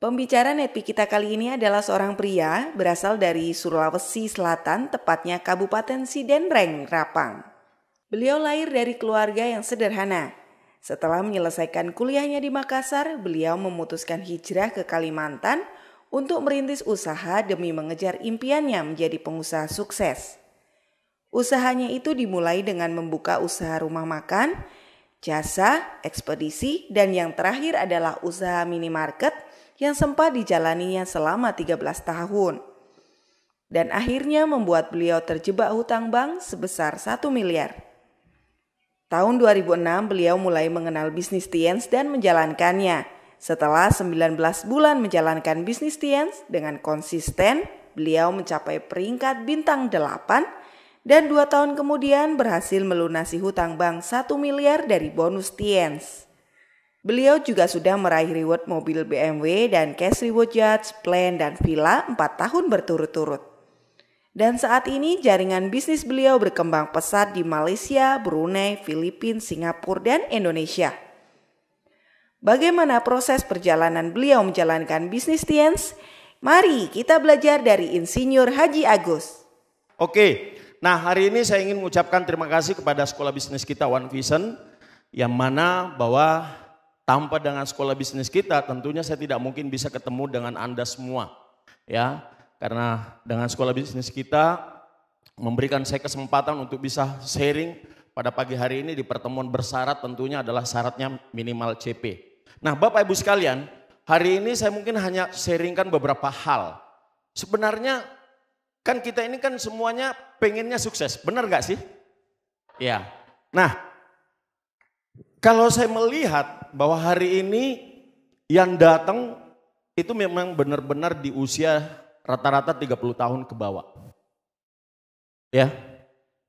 Pembicara Netpi kita kali ini adalah seorang pria berasal dari Sulawesi Selatan, tepatnya Kabupaten Sidenreng, Rapang. Beliau lahir dari keluarga yang sederhana. Setelah menyelesaikan kuliahnya di Makassar, beliau memutuskan hijrah ke Kalimantan untuk merintis usaha demi mengejar impiannya menjadi pengusaha sukses. Usahanya itu dimulai dengan membuka usaha rumah makan, jasa, ekspedisi, dan yang terakhir adalah usaha minimarket yang sempat dijalaninya selama 13 tahun. Dan akhirnya membuat beliau terjebak hutang bank sebesar 1 miliar. Tahun 2006 beliau mulai mengenal bisnis Tiens dan menjalankannya. Setelah 19 bulan menjalankan bisnis Tiens dengan konsisten, beliau mencapai peringkat bintang 8 dan 2 tahun kemudian berhasil melunasi hutang bank 1 miliar dari bonus Tiens. Beliau juga sudah meraih reward mobil BMW dan cash reward yacht, plan, dan villa 4 tahun berturut-turut. Dan saat ini jaringan bisnis beliau berkembang pesat di Malaysia, Brunei, Filipina, Singapura, dan Indonesia. Bagaimana proses perjalanan beliau menjalankan bisnis Tiens? Mari kita belajar dari Insinyur Haji Agus. Oke, nah hari ini saya ingin mengucapkan terima kasih kepada sekolah bisnis kita One Vision, yang mana bahwa tanpa dengan sekolah bisnis kita tentunya saya tidak mungkin bisa ketemu dengan Anda semua. Ya, karena dengan sekolah bisnis kita memberikan saya kesempatan untuk bisa sharing pada pagi hari ini di pertemuan bersyarat, tentunya adalah syaratnya minimal CP. Nah Bapak Ibu sekalian, hari ini saya mungkin hanya sharingkan beberapa hal. Sebenarnya kan kita ini kan semuanya pengennya sukses, benar gak sih? Ya, nah kalau saya melihat bahwa hari ini yang datang itu memang benar-benar di usia rata-rata 30 tahun ke bawah. Ya,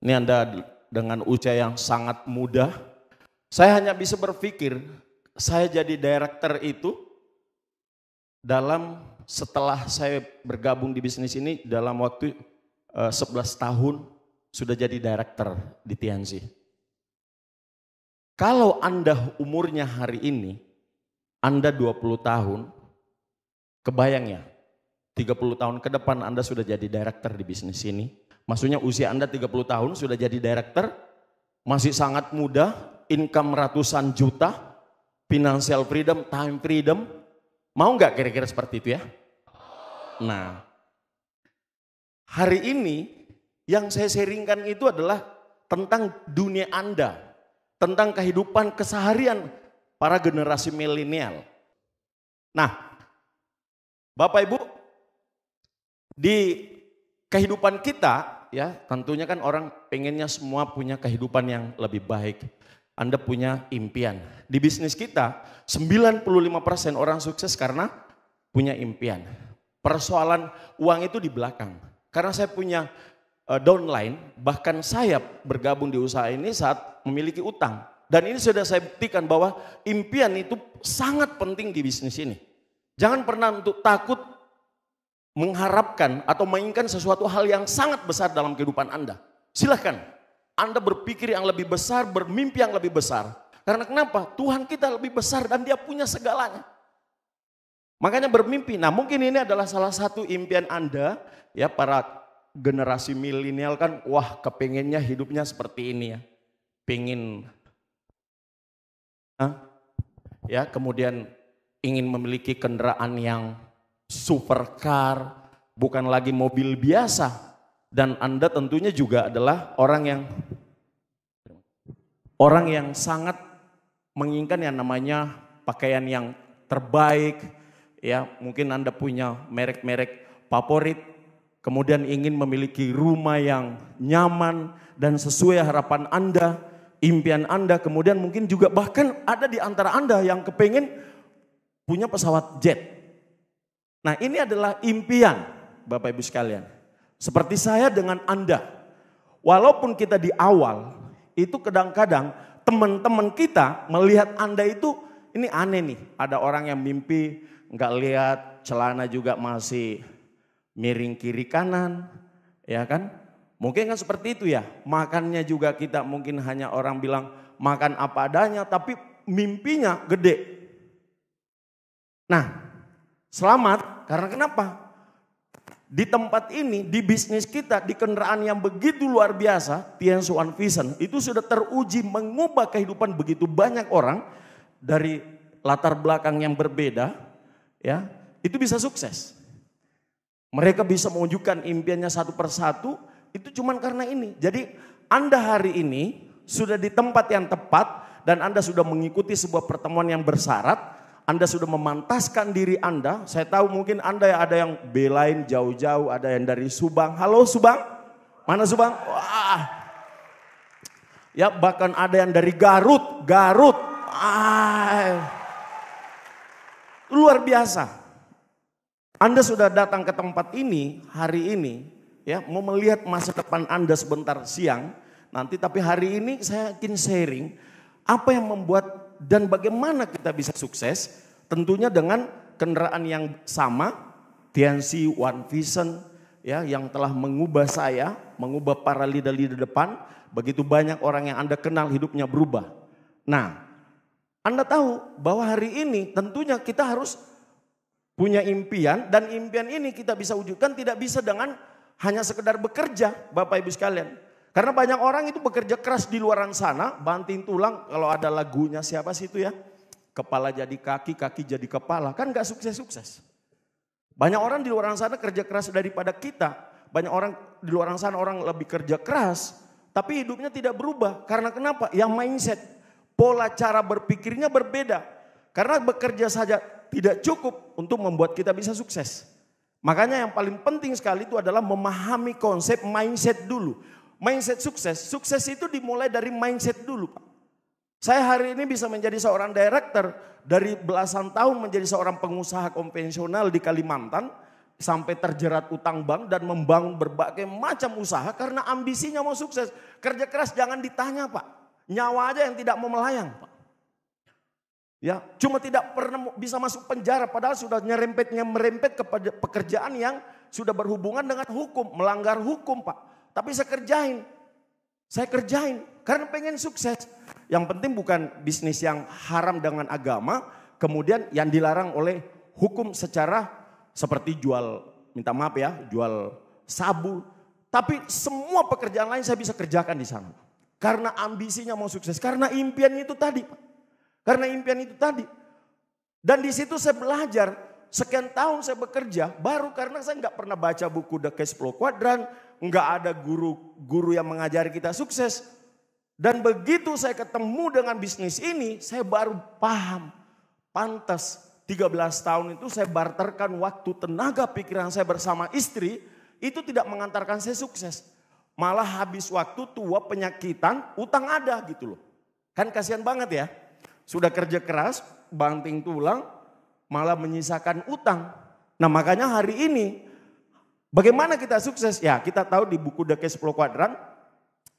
ini Anda dengan usia yang sangat muda. Saya hanya bisa berpikir, saya jadi director itu setelah saya bergabung di bisnis ini dalam waktu 11 tahun sudah jadi director di TNC. Kalau Anda umurnya hari ini, Anda 20 tahun, kebayang ya, 30 tahun ke depan Anda sudah jadi director di bisnis ini. Maksudnya usia Anda 30 tahun sudah jadi director, masih sangat muda, income ratusan juta, financial freedom, time freedom. Mau nggak kira-kira seperti itu ya? Nah, hari ini yang saya sharingkan itu adalah tentang dunia Anda. Tentang kehidupan keseharian para generasi milenial. Nah, Bapak Ibu, di kehidupan kita ya tentunya kan orang pengennya semua punya kehidupan yang lebih baik. Anda punya impian. Di bisnis kita 95% orang sukses karena punya impian. Persoalan uang itu di belakang. Karena saya punya downline, bahkan saya bergabung di usaha ini saat memiliki utang. Dan ini sudah saya buktikan bahwa impian itu sangat penting di bisnis ini. Jangan pernah untuk takut mengharapkan atau menginginkan sesuatu hal yang sangat besar dalam kehidupan Anda. Silahkan, Anda berpikir yang lebih besar, bermimpi yang lebih besar. Karena kenapa? Tuhan kita lebih besar dan Dia punya segalanya. Makanya bermimpi. Nah mungkin ini adalah salah satu impian Anda, ya para generasi milenial kan, wah kepengennya hidupnya seperti ini ya. Pengen, ya kemudian ingin memiliki kendaraan yang supercar, bukan lagi mobil biasa. Dan Anda tentunya juga adalah orang yang sangat menginginkan yang namanya pakaian yang terbaik. Ya mungkin Anda punya merek-merek favorit. Kemudian ingin memiliki rumah yang nyaman dan sesuai harapan Anda, impian Anda. Kemudian mungkin juga bahkan ada di antara Anda yang kepengen punya pesawat jet. Nah ini adalah impian Bapak Ibu sekalian. Seperti saya dengan Anda. Walaupun kita di awal itu kadang-kadang teman-teman kita melihat Anda itu ini aneh nih. Ada orang yang mimpi nggak lihat celana juga masih miring kiri kanan, ya kan? Mungkin kan seperti itu ya. Makannya juga kita mungkin hanya orang bilang makan apa adanya, tapi mimpinya gede. Nah, Selamat, karena kenapa? Di tempat ini, di bisnis kita, di kendaraan yang begitu luar biasa, Tiansu One Vision, itu sudah teruji mengubah kehidupan begitu banyak orang dari latar belakang yang berbeda, ya, itu bisa sukses. Mereka bisa mewujudkan impiannya satu persatu, itu cuman karena ini. Jadi Anda hari ini sudah di tempat yang tepat dan Anda sudah mengikuti sebuah pertemuan yang bersyarat. Anda sudah memantaskan diri Anda. Saya tahu mungkin Anda ada yang belain jauh-jauh, ada yang dari Subang. Halo Subang, mana Subang? Wah. Ya bahkan ada yang dari Garut. Luar biasa. Anda sudah datang ke tempat ini hari ini, ya mau melihat masa depan Anda sebentar siang nanti. Tapi hari ini saya ingin sharing apa yang membuat dan bagaimana kita bisa sukses. Tentunya dengan kendaraan yang sama, Tiansu One Vision, ya, yang telah mengubah saya, mengubah para leader-leader depan. Begitu banyak orang yang Anda kenal hidupnya berubah. Nah, Anda tahu bahwa hari ini tentunya kita harus punya impian, dan impian ini kita bisa wujudkan tidak bisa dengan hanya sekedar bekerja, Bapak Ibu sekalian. Karena banyak orang itu bekerja keras di luaran sana, banting tulang. Kalau ada lagunya siapa sih itu ya? Kepala jadi kaki, kaki jadi kepala. Kan gak sukses-sukses. Banyak orang di luaran sana kerja keras daripada kita. Banyak orang di luaran sana orang lebih kerja keras, tapi hidupnya tidak berubah. Karena kenapa? Yang mindset, pola cara berpikirnya berbeda. Karena bekerja saja tidak cukup untuk membuat kita bisa sukses. Makanya yang paling penting sekali itu adalah memahami konsep mindset dulu. Mindset sukses, sukses itu dimulai dari mindset dulu, Pak. Saya hari ini bisa menjadi seorang director, dari belasan tahun menjadi seorang pengusaha konvensional di Kalimantan, sampai terjerat utang bank dan membangun berbagai macam usaha karena ambisinya mau sukses. Kerja keras jangan ditanya, Pak. Nyawa aja yang tidak mau melayang, Pak. Ya, cuma tidak pernah bisa masuk penjara padahal sudah merempet kepada pekerjaan yang sudah berhubungan dengan hukum, melanggar hukum, Pak. Tapi saya kerjain karena pengen sukses. Yang penting bukan bisnis yang haram dengan agama, kemudian yang dilarang oleh hukum secara seperti jual, minta maaf ya, jual sabu. Tapi semua pekerjaan lain saya bisa kerjakan di sana. Karena ambisinya mau sukses, karena impian itu tadi, Pak. Karena impian itu tadi. Dan di situ saya belajar, sekian tahun saya bekerja, baru karena saya nggak pernah baca buku The Cash Flow Quadrant, nggak ada guru yang mengajari kita sukses. Dan begitu saya ketemu dengan bisnis ini, saya baru paham. Pantas 13 tahun itu saya barterkan waktu, tenaga, pikiran saya bersama istri, itu tidak mengantarkan saya sukses. Malah habis waktu, tua, penyakitan, utang ada gitu loh. Kan kasihan banget ya. Sudah kerja keras, banting tulang, malah menyisakan utang. Nah makanya hari ini, bagaimana kita sukses? Ya kita tahu di buku The Cash Flow Quadrant,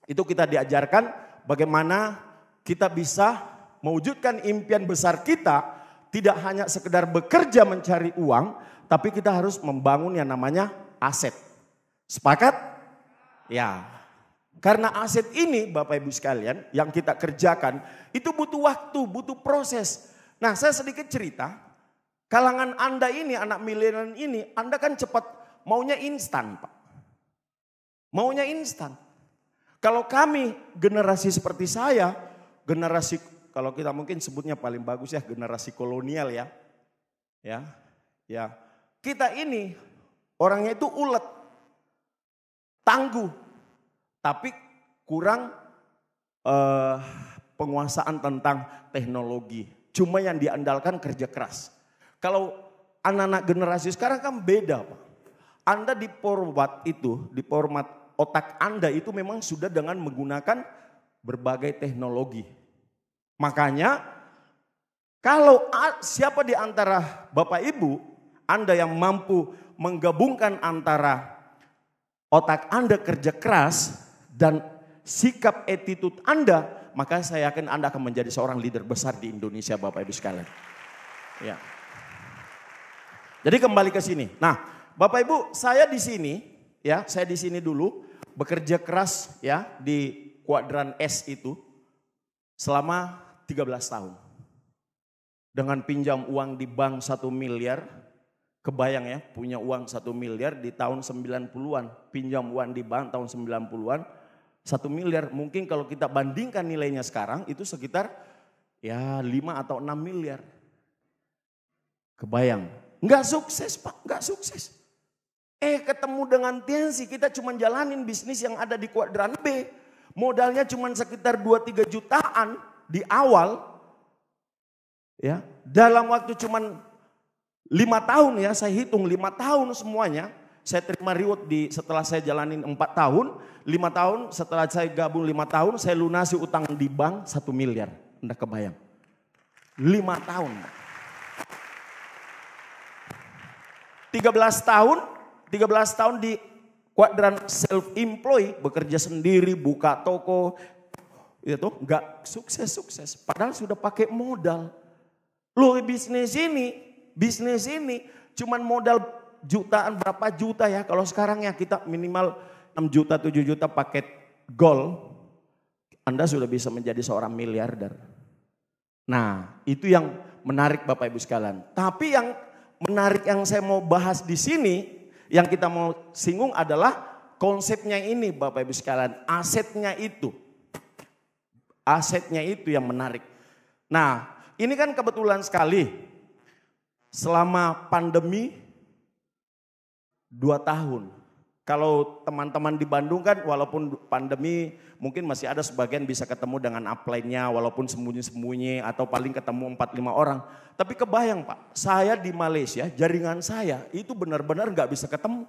itu kita diajarkan bagaimana kita bisa mewujudkan impian besar kita, tidak hanya sekedar bekerja mencari uang, tapi kita harus membangun yang namanya aset. Sepakat? Ya. Karena aset ini Bapak Ibu sekalian yang kita kerjakan itu butuh waktu, butuh proses. Nah saya sedikit cerita, kalangan Anda ini, anak milenial ini, Anda kan cepat maunya instan, Pak. Maunya instan. Kalau kami generasi seperti saya, generasi kalau kita mungkin sebutnya paling bagus ya generasi kolonial ya. Ya. Kita ini orangnya itu ulet, tangguh, tapi kurang penguasaan tentang teknologi. Cuma yang diandalkan kerja keras. Kalau anak-anak generasi sekarang kan beda, Pak. Anda di format otak Anda itu memang sudah dengan menggunakan berbagai teknologi. Makanya kalau siapa di antara Bapak Ibu, Anda yang mampu menggabungkan antara otak Anda kerja keras dan sikap attitude Anda, maka saya yakin Anda akan menjadi seorang leader besar di Indonesia Bapak Ibu sekalian. Ya. Jadi kembali ke sini. Nah, Bapak Ibu, saya di sini ya, saya di sini dulu bekerja keras ya di kuadran S itu selama 13 tahun. Dengan pinjam uang di bank 1 miliar, Kebayang ya, punya uang 1 miliar di tahun 90-an, pinjam uang di bank tahun 90-an, 1 miliar mungkin kalau kita bandingkan nilainya sekarang itu sekitar ya 5 atau 6 miliar. Kebayang, nggak sukses Pak, nggak sukses. Ketemu dengan Tiansi, kita cuma jalanin bisnis yang ada di kuadran B. Modalnya cuma sekitar 2-3 jutaan di awal. Ya, dalam waktu cuma 5 tahun ya, saya hitung 5 tahun semuanya. Saya terima reward setelah saya jalanin 4 tahun. 5 tahun setelah saya gabung 5 tahun, saya lunasi utang di bank 1 miliar. Anda kebayang. 5 tahun. 13 tahun di kuadran self-employed, bekerja sendiri, buka toko. Itu enggak sukses. Padahal sudah pakai modal. Loh bisnis ini cuman modal jutaan, berapa juta ya. Kalau sekarang ya kita minimal 6 juta, 7 juta paket gold. Anda sudah bisa menjadi seorang miliarder. Nah itu yang menarik Bapak Ibu sekalian. Tapi yang menarik yang saya mau bahas di sini, yang kita mau singgung adalah konsepnya ini Bapak Ibu sekalian. Asetnya itu yang menarik. Nah ini kan kebetulan sekali. Selama pandemi 2 tahun. Kalau teman-teman di Bandung kan walaupun pandemi mungkin masih ada sebagian bisa ketemu dengan upline-nya walaupun sembunyi-sembunyi atau paling ketemu 4-5 orang. Tapi kebayang Pak, saya di Malaysia jaringan saya itu benar-benar gak bisa ketemu.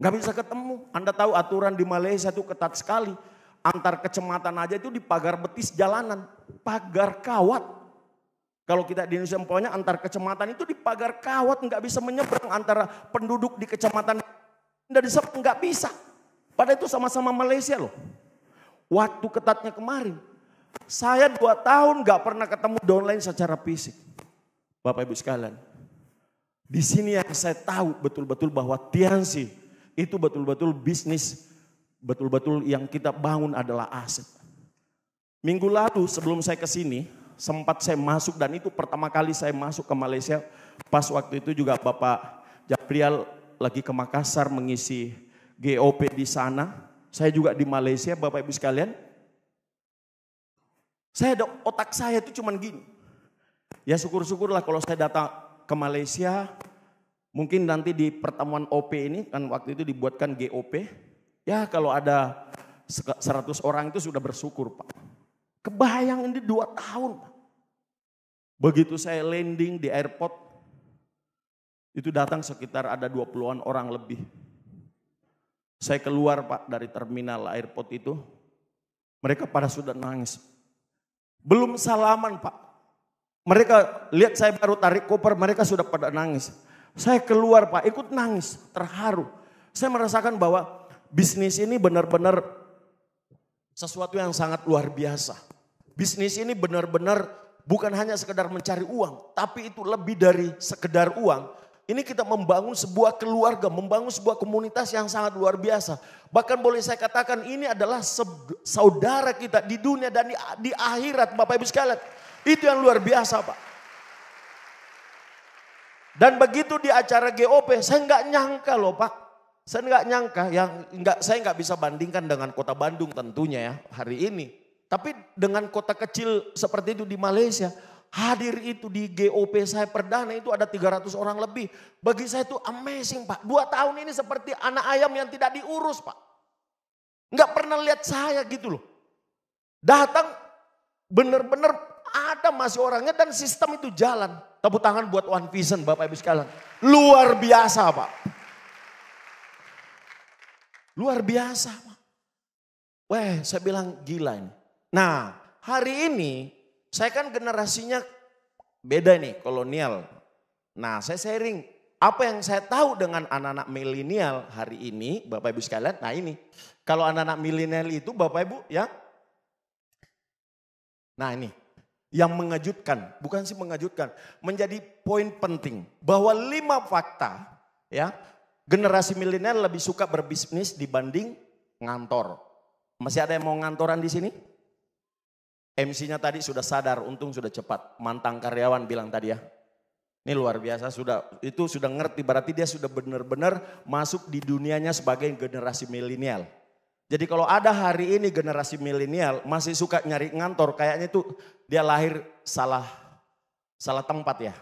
Gak bisa ketemu. Anda tahu aturan di Malaysia itu ketat sekali. Antar kecamatan aja itu di pagar betis jalanan. Pagar kawat. Kalau kita di Indonesia employnya antar kecamatan itu di pagar kawat nggak bisa menyeberang antara penduduk di kecamatan dari nggak bisa. Padahal itu sama-sama Malaysia loh. Waktu ketatnya kemarin, saya 2 tahun nggak pernah ketemu downline secara fisik. Bapak Ibu sekalian, di sini yang saya tahu betul-betul bahwa Tiansi itu betul-betul bisnis, betul-betul yang kita bangun adalah aset. Minggu lalu sebelum saya ke sini, sempat saya masuk dan itu pertama kali saya masuk ke Malaysia. Pas waktu itu juga Bapak Japrial lagi ke Makassar mengisi GOP di sana. Saya juga di Malaysia Bapak Ibu sekalian. Otak saya itu cuman gini. Ya syukur-syukurlah kalau saya datang ke Malaysia. Mungkin nanti di pertemuan OP ini kan waktu itu dibuatkan GOP. Ya kalau ada 100 orang itu sudah bersyukur Pak. Kebayang ini 2 tahun. Begitu saya landing di airport, itu datang sekitar ada 20-an orang lebih. Saya keluar Pak dari terminal airport itu, mereka pada sudah nangis. Belum salaman Pak. Mereka lihat saya baru tarik koper, mereka sudah pada nangis. Saya keluar Pak, ikut nangis, terharu. Saya merasakan bahwa bisnis ini benar-benar sesuatu yang sangat luar biasa. Bisnis ini benar-benar bukan hanya sekedar mencari uang, tapi itu lebih dari sekedar uang. Ini kita membangun sebuah keluarga, membangun sebuah komunitas yang sangat luar biasa. Bahkan boleh saya katakan ini adalah saudara kita di dunia dan di akhirat Bapak Ibu sekalian. Itu yang luar biasa Pak. Dan begitu di acara GOP, saya nggak nyangka loh Pak. Saya nggak nyangka, saya nggak bisa bandingkan dengan kota Bandung tentunya ya hari ini. Tapi dengan kota kecil seperti itu di Malaysia, hadir itu di GOP saya perdana itu ada 300 orang lebih. Bagi saya itu amazing Pak. 2 tahun ini seperti anak ayam yang tidak diurus Pak. Nggak pernah lihat saya gitu loh. Datang benar-benar ada masih orangnya dan sistem itu jalan. Tepuk tangan buat One Vision Bapak Ibu sekalian. Luar biasa Pak. Luar biasa Pak. Wah saya bilang gila ini. Nah hari ini saya kan generasinya beda nih kolonial. Nah saya sharing apa yang saya tahu dengan anak-anak milenial hari ini Bapak Ibu sekalian. Nah ini kalau anak-anak milenial itu Bapak Ibu ya. Nah ini yang mengejutkan, bukan sih mengejutkan. Menjadi poin penting bahwa 5 fakta ya. Generasi milenial lebih suka berbisnis dibanding ngantor. Masih ada yang mau ngantoran di sini? MC-nya tadi sudah sadar, untung sudah cepat. Mantan karyawan bilang tadi ya. Ini luar biasa, itu sudah ngerti, berarti dia sudah benar-benar masuk di dunianya sebagai generasi milenial. Jadi kalau ada hari ini generasi milenial masih suka nyari ngantor, kayaknya itu dia lahir salah tempat ya.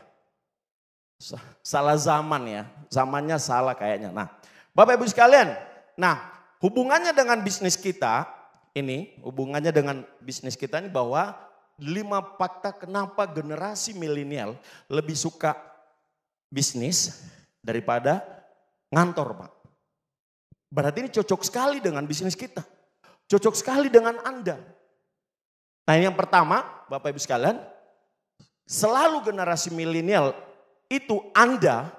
Salah zaman ya, zamannya salah kayaknya. Nah, Bapak Ibu sekalian, hubungannya dengan bisnis kita ini, bahwa 5 fakta kenapa generasi milenial lebih suka bisnis daripada ngantor, Pak. Berarti ini cocok sekali dengan bisnis kita. Cocok sekali dengan Anda. Nah, yang pertama, Bapak Ibu sekalian, selalu generasi milenial itu Anda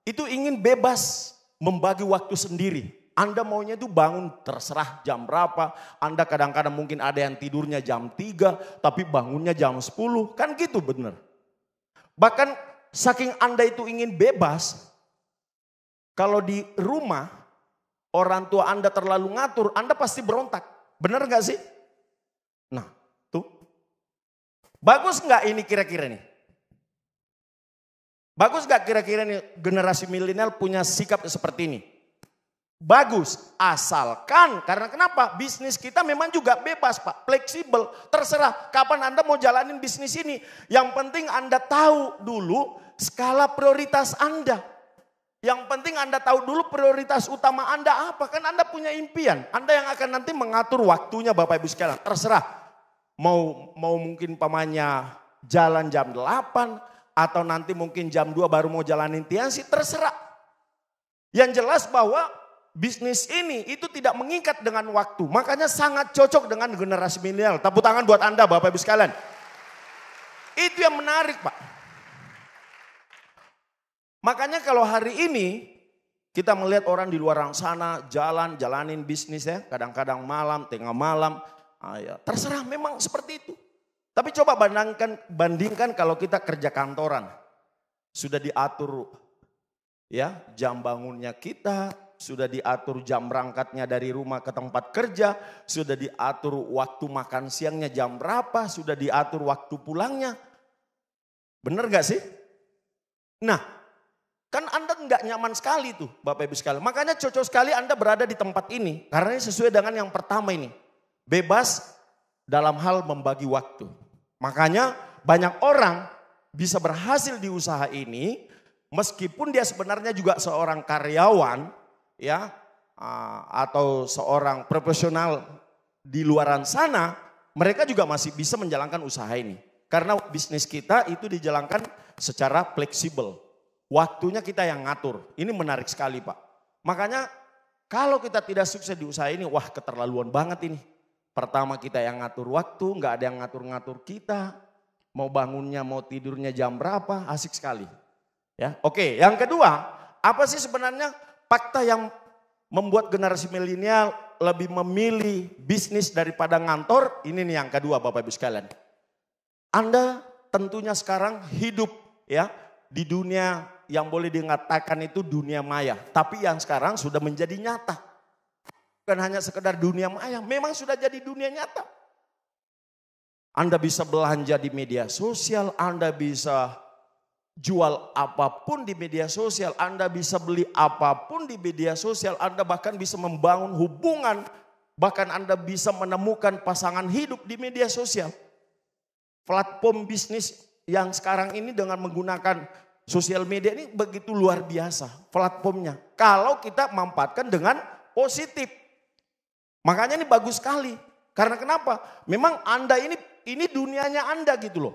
itu ingin bebas membagi waktu sendiri. Anda maunya itu bangun terserah jam berapa. Anda kadang-kadang mungkin ada yang tidurnya jam 3 tapi bangunnya jam 10. Kan gitu benar. Bahkan saking Anda itu ingin bebas. Kalau di rumah orang tua Anda terlalu ngatur, Anda pasti berontak. Benar gak sih? Nah tuh. Bagus gak ini kira-kira nih? Bagus gak kira-kira nih generasi milenial punya sikap seperti ini? Bagus, asalkan karena kenapa? Bisnis kita memang juga bebas Pak, fleksibel, terserah kapan Anda mau jalanin bisnis ini. Yang penting Anda tahu dulu skala prioritas Anda. Yang penting Anda tahu dulu prioritas utama Anda apa. Kan Anda punya impian, Anda yang akan nanti mengatur waktunya Bapak Ibu sekalian. Terserah, mau mungkin pamannya jalan jam 8 atau nanti mungkin jam 2 baru mau jalanin tiansi, terserah. Yang jelas bahwa bisnis ini itu tidak mengikat dengan waktu. Makanya sangat cocok dengan generasi milenial. Tepuk tangan buat Anda Bapak Ibu sekalian. Itu yang menarik Pak. Makanya kalau hari ini kita melihat orang di luar sana jalanin bisnis ya. Kadang-kadang malam, tengah malam. Ya, terserah memang seperti itu. Tapi coba bandingkan kalau kita kerja kantoran. Sudah diatur ya jam bangunnya kita. Sudah diatur jam berangkatnya dari rumah ke tempat kerja. Sudah diatur waktu makan siangnya jam berapa. Sudah diatur waktu pulangnya. Benar gak sih? Nah, kan Anda nggak nyaman sekali tuh Bapak Ibu sekalian. Makanya cocok sekali Anda berada di tempat ini. Karena ini sesuai dengan yang pertama ini. Bebas dalam hal membagi waktu. Makanya banyak orang bisa berhasil di usaha ini. Meskipun dia sebenarnya juga seorang karyawan. Ya, atau seorang profesional di luaran sana, mereka juga masih bisa menjalankan usaha ini. Karena bisnis kita itu dijalankan secara fleksibel. Waktunya kita yang ngatur. Ini menarik sekali Pak. Makanya kalau kita tidak sukses di usaha ini, wah keterlaluan banget ini. Pertama kita yang ngatur waktu, nggak ada yang ngatur-ngatur kita. Mau bangunnya, mau tidurnya jam berapa, asik sekali. Ya, oke. Yang kedua, apa sih sebenarnya fakta yang membuat generasi milenial lebih memilih bisnis daripada ngantor? Ini nih yang kedua Bapak Ibu sekalian. Anda tentunya sekarang hidup ya di dunia yang boleh dikatakan itu dunia maya. Tapi yang sekarang sudah menjadi nyata. Bukan hanya sekedar dunia maya, memang sudah jadi dunia nyata. Anda bisa belanja di media sosial, Anda bisa jual apapun di media sosial, Anda bisa beli apapun di media sosial, Anda bahkan bisa membangun hubungan, bahkan Anda bisa menemukan pasangan hidup di media sosial. Platform bisnis yang sekarang ini dengan menggunakan sosial media ini begitu luar biasa platformnya. Kalau kita manfaatkan dengan positif. Makanya ini bagus sekali. Karena kenapa? Memang Anda ini dunianya Anda gitu loh.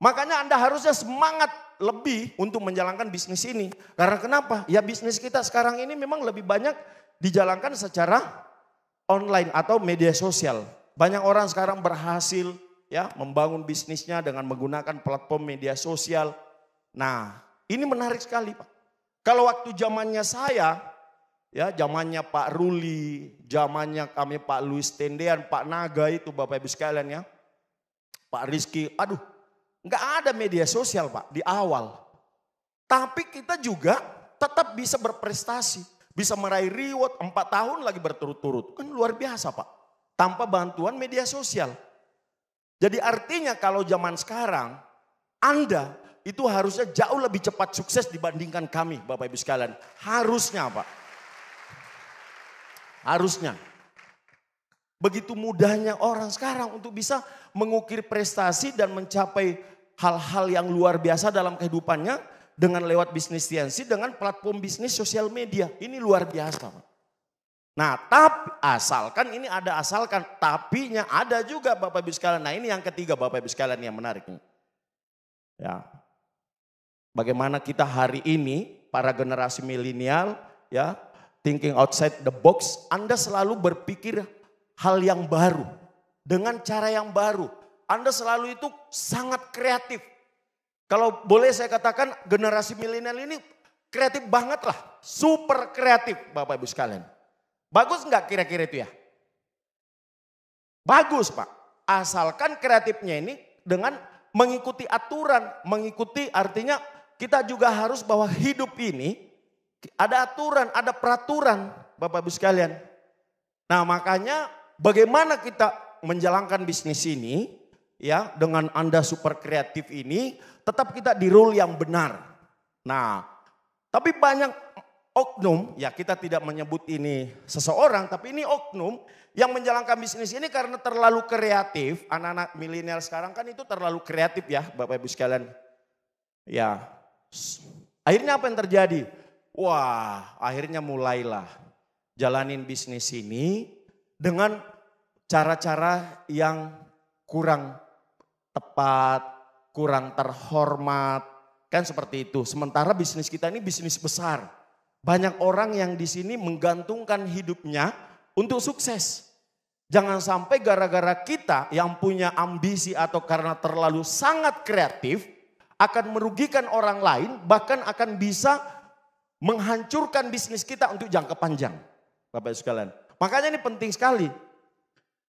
Makanya Anda harusnya semangat lebih untuk menjalankan bisnis ini. Karena kenapa? Ya bisnis kita sekarang ini memang lebih banyak dijalankan secara online atau media sosial. Banyak orang sekarang berhasil ya membangun bisnisnya dengan menggunakan platform media sosial. Nah, ini menarik sekali Pak. Kalau waktu zamannya saya, ya zamannya Pak Ruli, zamannya kami Pak Luis Tendean, Pak Naga itu Bapak Ibu sekalian ya. Pak Rizky, aduh. Enggak ada media sosial Pak di awal. Tapi kita juga tetap bisa berprestasi. Bisa meraih reward 4 tahun lagi berturut-turut. Kan luar biasa Pak. Tanpa bantuan media sosial. Jadi artinya kalau zaman sekarang Anda itu harusnya jauh lebih cepat sukses dibandingkan kami, Bapak Ibu sekalian. Harusnya, Pak. Harusnya. Begitu mudahnya orang sekarang untuk bisa mengukir prestasi dan mencapai hal-hal yang luar biasa dalam kehidupannya dengan lewat bisnis TNC, dengan platform bisnis sosial media. Ini luar biasa, Pak. Nah, tapi asalkan ini ada asalkan, tapinya ada juga Bapak Ibu sekalian. Nah, ini yang ketiga Bapak Ibu sekalian yang menarik nih. Ya. Bagaimana kita hari ini para generasi milenial ya, thinking outside the box, Anda selalu berpikir hal yang baru dengan cara yang baru. Anda selalu itu sangat kreatif. Kalau boleh saya katakan generasi milenial ini kreatif banget lah, super kreatif Bapak Ibu sekalian. Bagus nggak kira-kira itu ya? Bagus Pak, asalkan kreatifnya ini dengan mengikuti aturan, mengikuti artinya kita juga harus bahwa hidup ini ada aturan, ada peraturan Bapak Ibu sekalian. Nah makanya bagaimana kita menjalankan bisnis ini ya dengan Anda super kreatif ini tetap kita di rule yang benar. Nah tapi banyak oknum, ya kita tidak menyebut ini seseorang tapi ini oknum yang menjalankan bisnis ini karena terlalu kreatif. Anak-anak milenial sekarang kan itu terlalu kreatif ya Bapak Ibu sekalian. Ya akhirnya apa yang terjadi? Wah akhirnya mulailah jalanin bisnis ini dengan cara-cara yang kurang tepat, kurang terhormat. Kan seperti itu. Sementara bisnis kita ini bisnis besar. Banyak orang yang di sini menggantungkan hidupnya untuk sukses. Jangan sampai gara-gara kita yang punya ambisi atau karena terlalu sangat kreatif akan merugikan orang lain, bahkan akan bisa menghancurkan bisnis kita untuk jangka panjang. Bapak Ibu sekalian. Makanya ini penting sekali.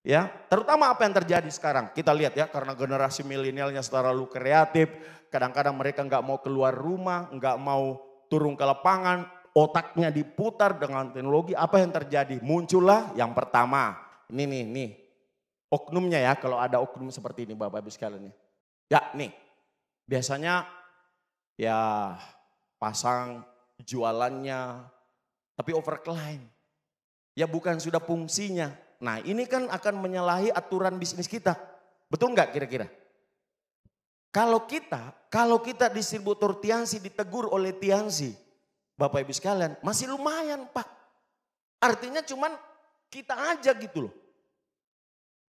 Ya, terutama apa yang terjadi sekarang. Kita lihat ya, karena generasi milenialnya terlalu kreatif, kadang-kadang mereka nggak mau keluar rumah, nggak mau turun ke lapangan, otaknya diputar dengan teknologi. Apa yang terjadi? Muncullah yang pertama, nih, oknumnya ya, kalau ada oknum seperti ini Bapak Ibu sekalian. Ya nih, biasanya ya pasang jualannya, tapi overclaim. Ya bukan sudah fungsinya. Nah ini kan akan menyalahi aturan bisnis kita. Betul nggak kira-kira? Kalau kita distributor Tiansi ditegur oleh Tiansi, Bapak Ibu sekalian masih lumayan Pak. Artinya cuman kita aja gitu loh.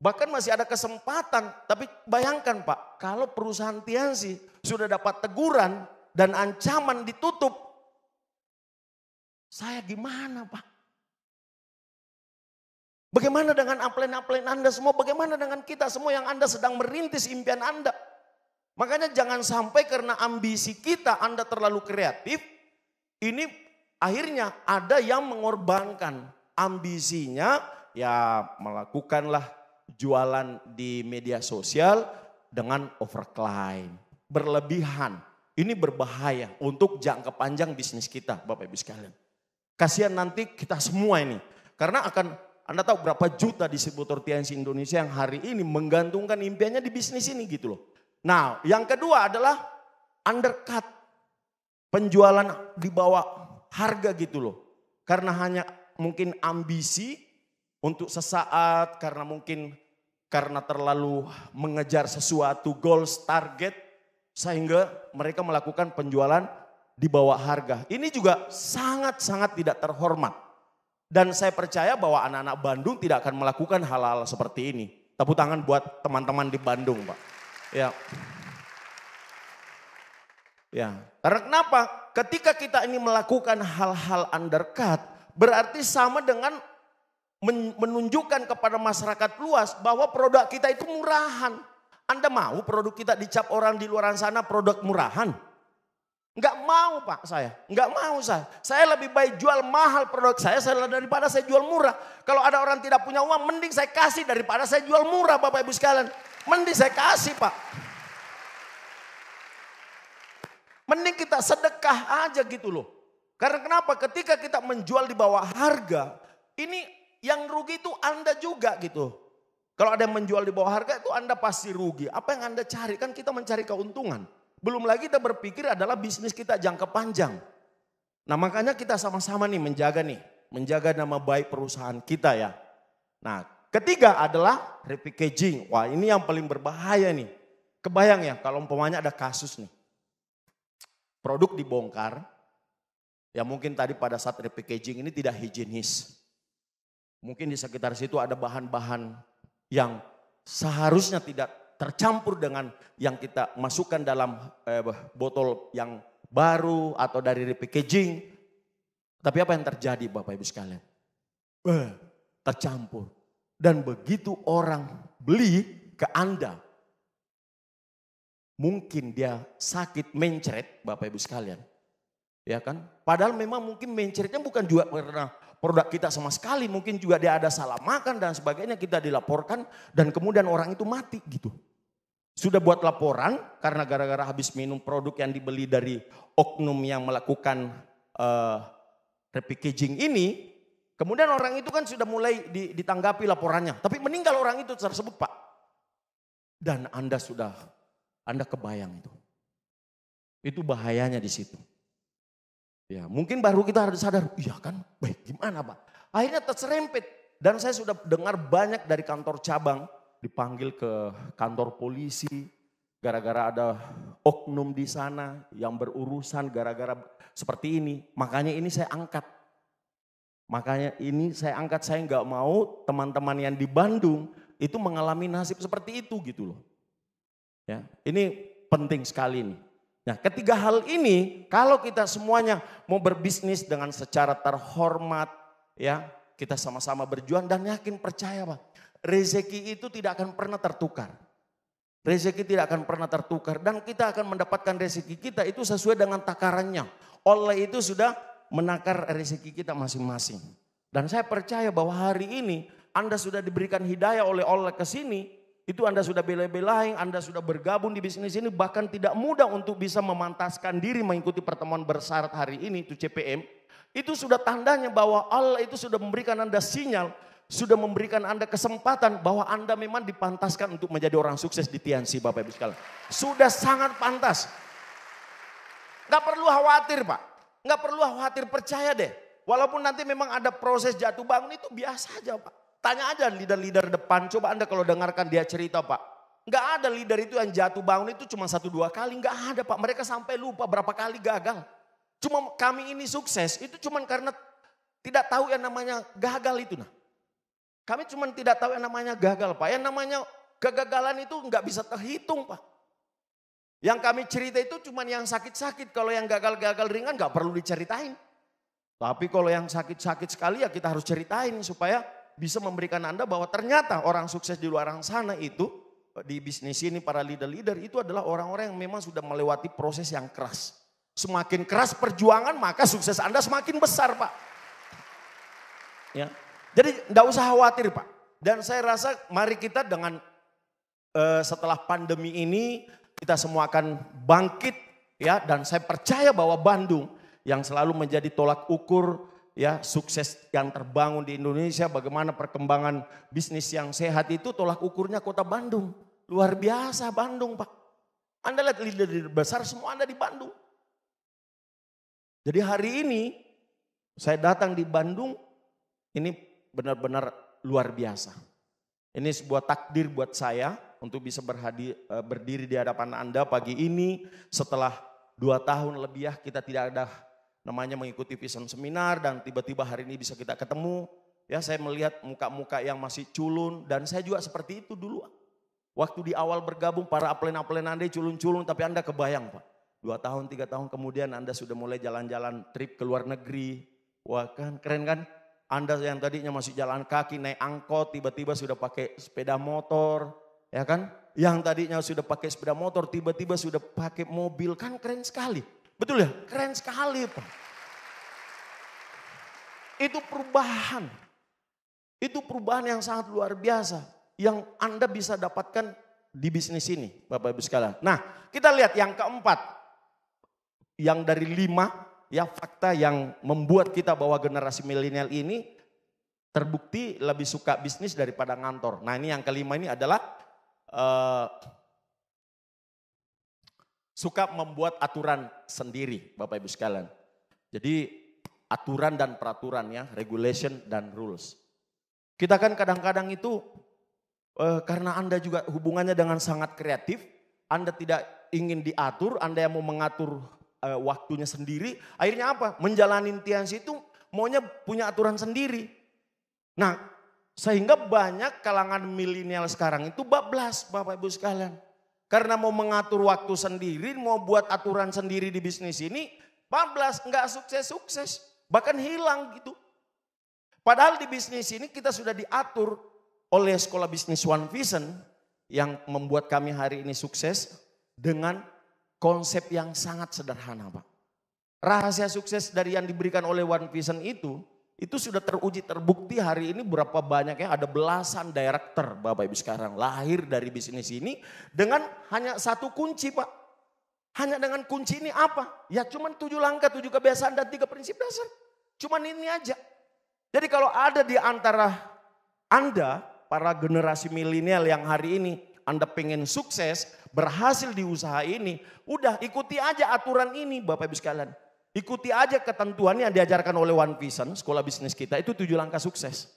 Bahkan masih ada kesempatan. Tapi bayangkan Pak, kalau perusahaan Tiansi sudah dapat teguran dan ancaman ditutup. Saya gimana Pak? Bagaimana dengan upline-upline Anda semua? Bagaimana dengan kita semua yang Anda sedang merintis impian Anda? Makanya jangan sampai karena ambisi kita Anda terlalu kreatif. Ini akhirnya ada yang mengorbankan ambisinya. Ya melakukanlah jualan di media sosial dengan overclaim. Berlebihan. Ini berbahaya untuk jangka panjang bisnis kita Bapak Ibu sekalian. Kasihan nanti kita semua ini. Karena Anda tahu berapa juta distributor Tiansi Indonesia yang hari ini menggantungkan impiannya di bisnis ini gitu loh. Nah yang kedua adalah undercut. Penjualan di bawah harga gitu loh. Karena hanya mungkin ambisi untuk sesaat, karena terlalu mengejar sesuatu goals, target. Sehingga mereka melakukan penjualan di bawah harga. Ini juga sangat-sangat tidak terhormat. Dan saya percaya bahwa anak-anak Bandung tidak akan melakukan hal-hal seperti ini. Tepuk tangan buat teman-teman di Bandung Pak. Ya. Ya, karena kenapa? Ketika kita ini melakukan hal-hal undercut, berarti sama dengan menunjukkan kepada masyarakat luas bahwa produk kita itu murahan. Anda mau produk kita dicap orang di luar sana produk murahan? Enggak mau Pak saya, enggak mau saya. Saya lebih baik jual mahal produk saya daripada saya jual murah. Kalau ada orang tidak punya uang, mending saya kasih daripada saya jual murah Bapak Ibu sekalian. Mending saya kasih Pak. Mending kita sedekah aja gitu loh. Karena kenapa? Ketika kita menjual di bawah harga, ini yang rugi itu Anda juga gitu. Kalau ada yang menjual di bawah harga itu Anda pasti rugi. Apa yang Anda cari? Kan kita mencari keuntungan. Belum lagi kita berpikir adalah bisnis kita jangka panjang. Nah makanya kita sama-sama nih menjaga nama baik perusahaan kita ya. Nah ketiga adalah repackaging. Wah ini yang paling berbahaya nih. Kebayang ya kalau umpamanya ada kasus nih. Produk dibongkar, ya mungkin tadi pada saat repackaging ini tidak higienis. Mungkin di sekitar situ ada bahan-bahan yang seharusnya tidak tercampur dengan yang kita masukkan dalam botol yang baru atau dari repackaging. Tapi apa yang terjadi Bapak Ibu sekalian? Tercampur. Dan begitu orang beli ke Anda, mungkin dia sakit mencret Bapak Ibu sekalian. Ya kan? Padahal memang mungkin mencretnya bukan juga karena produk kita sama sekali. Mungkin juga dia ada salah makan dan sebagainya, kita dilaporkan dan kemudian orang itu mati gitu. Sudah buat laporan karena gara-gara habis minum produk yang dibeli dari oknum yang melakukan repackaging ini. Kemudian orang itu kan sudah mulai ditanggapi laporannya. Tapi meninggal orang itu tersebut Pak. Dan Anda kebayang itu. Itu bahayanya di situ. Ya, mungkin baru kita harus sadar, iya kan, baik gimana Pak. Akhirnya terserempet. Dan saya sudah dengar banyak dari kantor cabang dipanggil ke kantor polisi. Gara-gara ada oknum di sana yang berurusan gara-gara seperti ini. Makanya ini saya angkat. Saya nggak mau teman-teman yang di Bandung itu mengalami nasib seperti itu gitu loh. Ya, ini penting sekali nih. Nah, ketiga hal ini kalau kita semuanya mau berbisnis dengan secara terhormat, ya, kita sama-sama berjuang dan yakin percaya Pak, rezeki itu tidak akan pernah tertukar. Rezeki tidak akan pernah tertukar dan kita akan mendapatkan rezeki kita itu sesuai dengan takarannya. Allah itu sudah menakar rezeki kita masing-masing. Dan saya percaya bahwa hari ini Anda sudah diberikan hidayah oleh Allah ke sini. Itu Anda sudah bela-belain, Anda sudah bergabung di bisnis ini. Bahkan tidak mudah untuk bisa memantaskan diri mengikuti pertemuan bersyarat hari ini, itu CPM. Itu sudah tandanya bahwa Allah itu sudah memberikan Anda sinyal, sudah memberikan Anda kesempatan bahwa Anda memang dipantaskan untuk menjadi orang sukses di TNC Bapak Ibu sekalian. Sudah sangat pantas. Gak perlu khawatir Pak, gak perlu khawatir, percaya deh. Walaupun nanti memang ada proses jatuh bangun itu biasa aja Pak. Tanya aja leader-leader depan, coba Anda kalau dengarkan dia cerita Pak. Gak ada leader itu yang jatuh bangun itu cuma 1-2 kali, gak ada Pak. Mereka sampai lupa berapa kali gagal. Cuma kami ini sukses itu cuma karena tidak tahu yang namanya gagal itu. Nah, kami cuma tidak tahu yang namanya gagal Pak. Yang namanya kegagalan itu gak bisa terhitung Pak. Yang kami cerita itu cuma yang sakit-sakit. Kalau yang gagal-gagal ringan gak perlu diceritain. Tapi kalau yang sakit-sakit sekali ya kita harus ceritain supaya bisa memberikan Anda bahwa ternyata orang sukses di luar sana itu, di bisnis ini para leader-leader itu adalah orang-orang yang memang sudah melewati proses yang keras. Semakin keras perjuangan maka sukses Anda semakin besar Pak. Ya. Jadi enggak usah khawatir Pak. Dan saya rasa mari kita dengan setelah pandemi ini kita semua akan bangkit ya. Dan saya percaya bahwa Bandung yang selalu menjadi tolak ukur ya sukses yang terbangun di Indonesia, bagaimana perkembangan bisnis yang sehat itu tolak ukurnya kota Bandung. Luar biasa Bandung Pak. Anda lihat leader besar semua ada di Bandung. Jadi hari ini saya datang di Bandung ini benar-benar luar biasa. Ini sebuah takdir buat saya untuk bisa berdiri di hadapan Anda pagi ini setelah 2 tahun lebih ya kita tidak ada namanya mengikuti vision seminar dan tiba-tiba hari ini bisa kita ketemu. Ya saya melihat muka-muka yang masih culun dan saya juga seperti itu dulu. Waktu di awal bergabung para upline-upline Anda culun-culun tapi Anda kebayang Pak. 2 tahun, 3 tahun kemudian Anda sudah mulai jalan-jalan trip ke luar negeri. Wah kan keren kan? Anda yang tadinya masih jalan kaki naik angkot tiba-tiba sudah pakai sepeda motor. Ya kan? Yang tadinya sudah pakai sepeda motor tiba-tiba sudah pakai mobil kan keren sekali. Betul ya? Keren sekali Pak. Itu perubahan. Itu perubahan yang sangat luar biasa. Yang Anda bisa dapatkan di bisnis ini Bapak Ibu sekalian. Nah kita lihat yang keempat. Yang dari 5 ya fakta yang membuat kita bahwa generasi milenial ini terbukti lebih suka bisnis daripada ngantor. Nah ini yang kelima ini adalah suka membuat aturan sendiri, Bapak Ibu sekalian. Jadi aturan dan peraturan ya, regulation dan rules. Kita kan kadang-kadang itu karena Anda juga hubungannya dengan sangat kreatif, Anda tidak ingin diatur, Anda yang mau mengatur waktunya sendiri, akhirnya apa? Menjalani TNC itu maunya punya aturan sendiri. Nah, sehingga banyak kalangan milenial sekarang itu bablas, Bapak Ibu sekalian. Karena mau mengatur waktu sendiri, mau buat aturan sendiri di bisnis ini, bablas, nggak sukses-sukses. Bahkan hilang gitu. Padahal di bisnis ini kita sudah diatur oleh Sekolah Bisnis One Vision yang membuat kami hari ini sukses dengan konsep yang sangat sederhana, Pak. Rahasia sukses dari yang diberikan oleh One Vision itu sudah teruji, terbukti hari ini berapa banyaknya, ada belasan director Bapak Ibu sekarang lahir dari bisnis ini dengan hanya satu kunci, Pak. Hanya dengan kunci ini apa? Ya cuman 7 langkah, 7 kebiasaan dan 3 prinsip dasar. Cuman ini aja. Jadi kalau ada di antara Anda, para generasi milenial yang hari ini Anda pengen sukses, berhasil di usaha ini, udah ikuti aja aturan ini Bapak Ibu sekalian. Ikuti aja ketentuan yang diajarkan oleh One Vision, sekolah bisnis kita, itu 7 langkah sukses.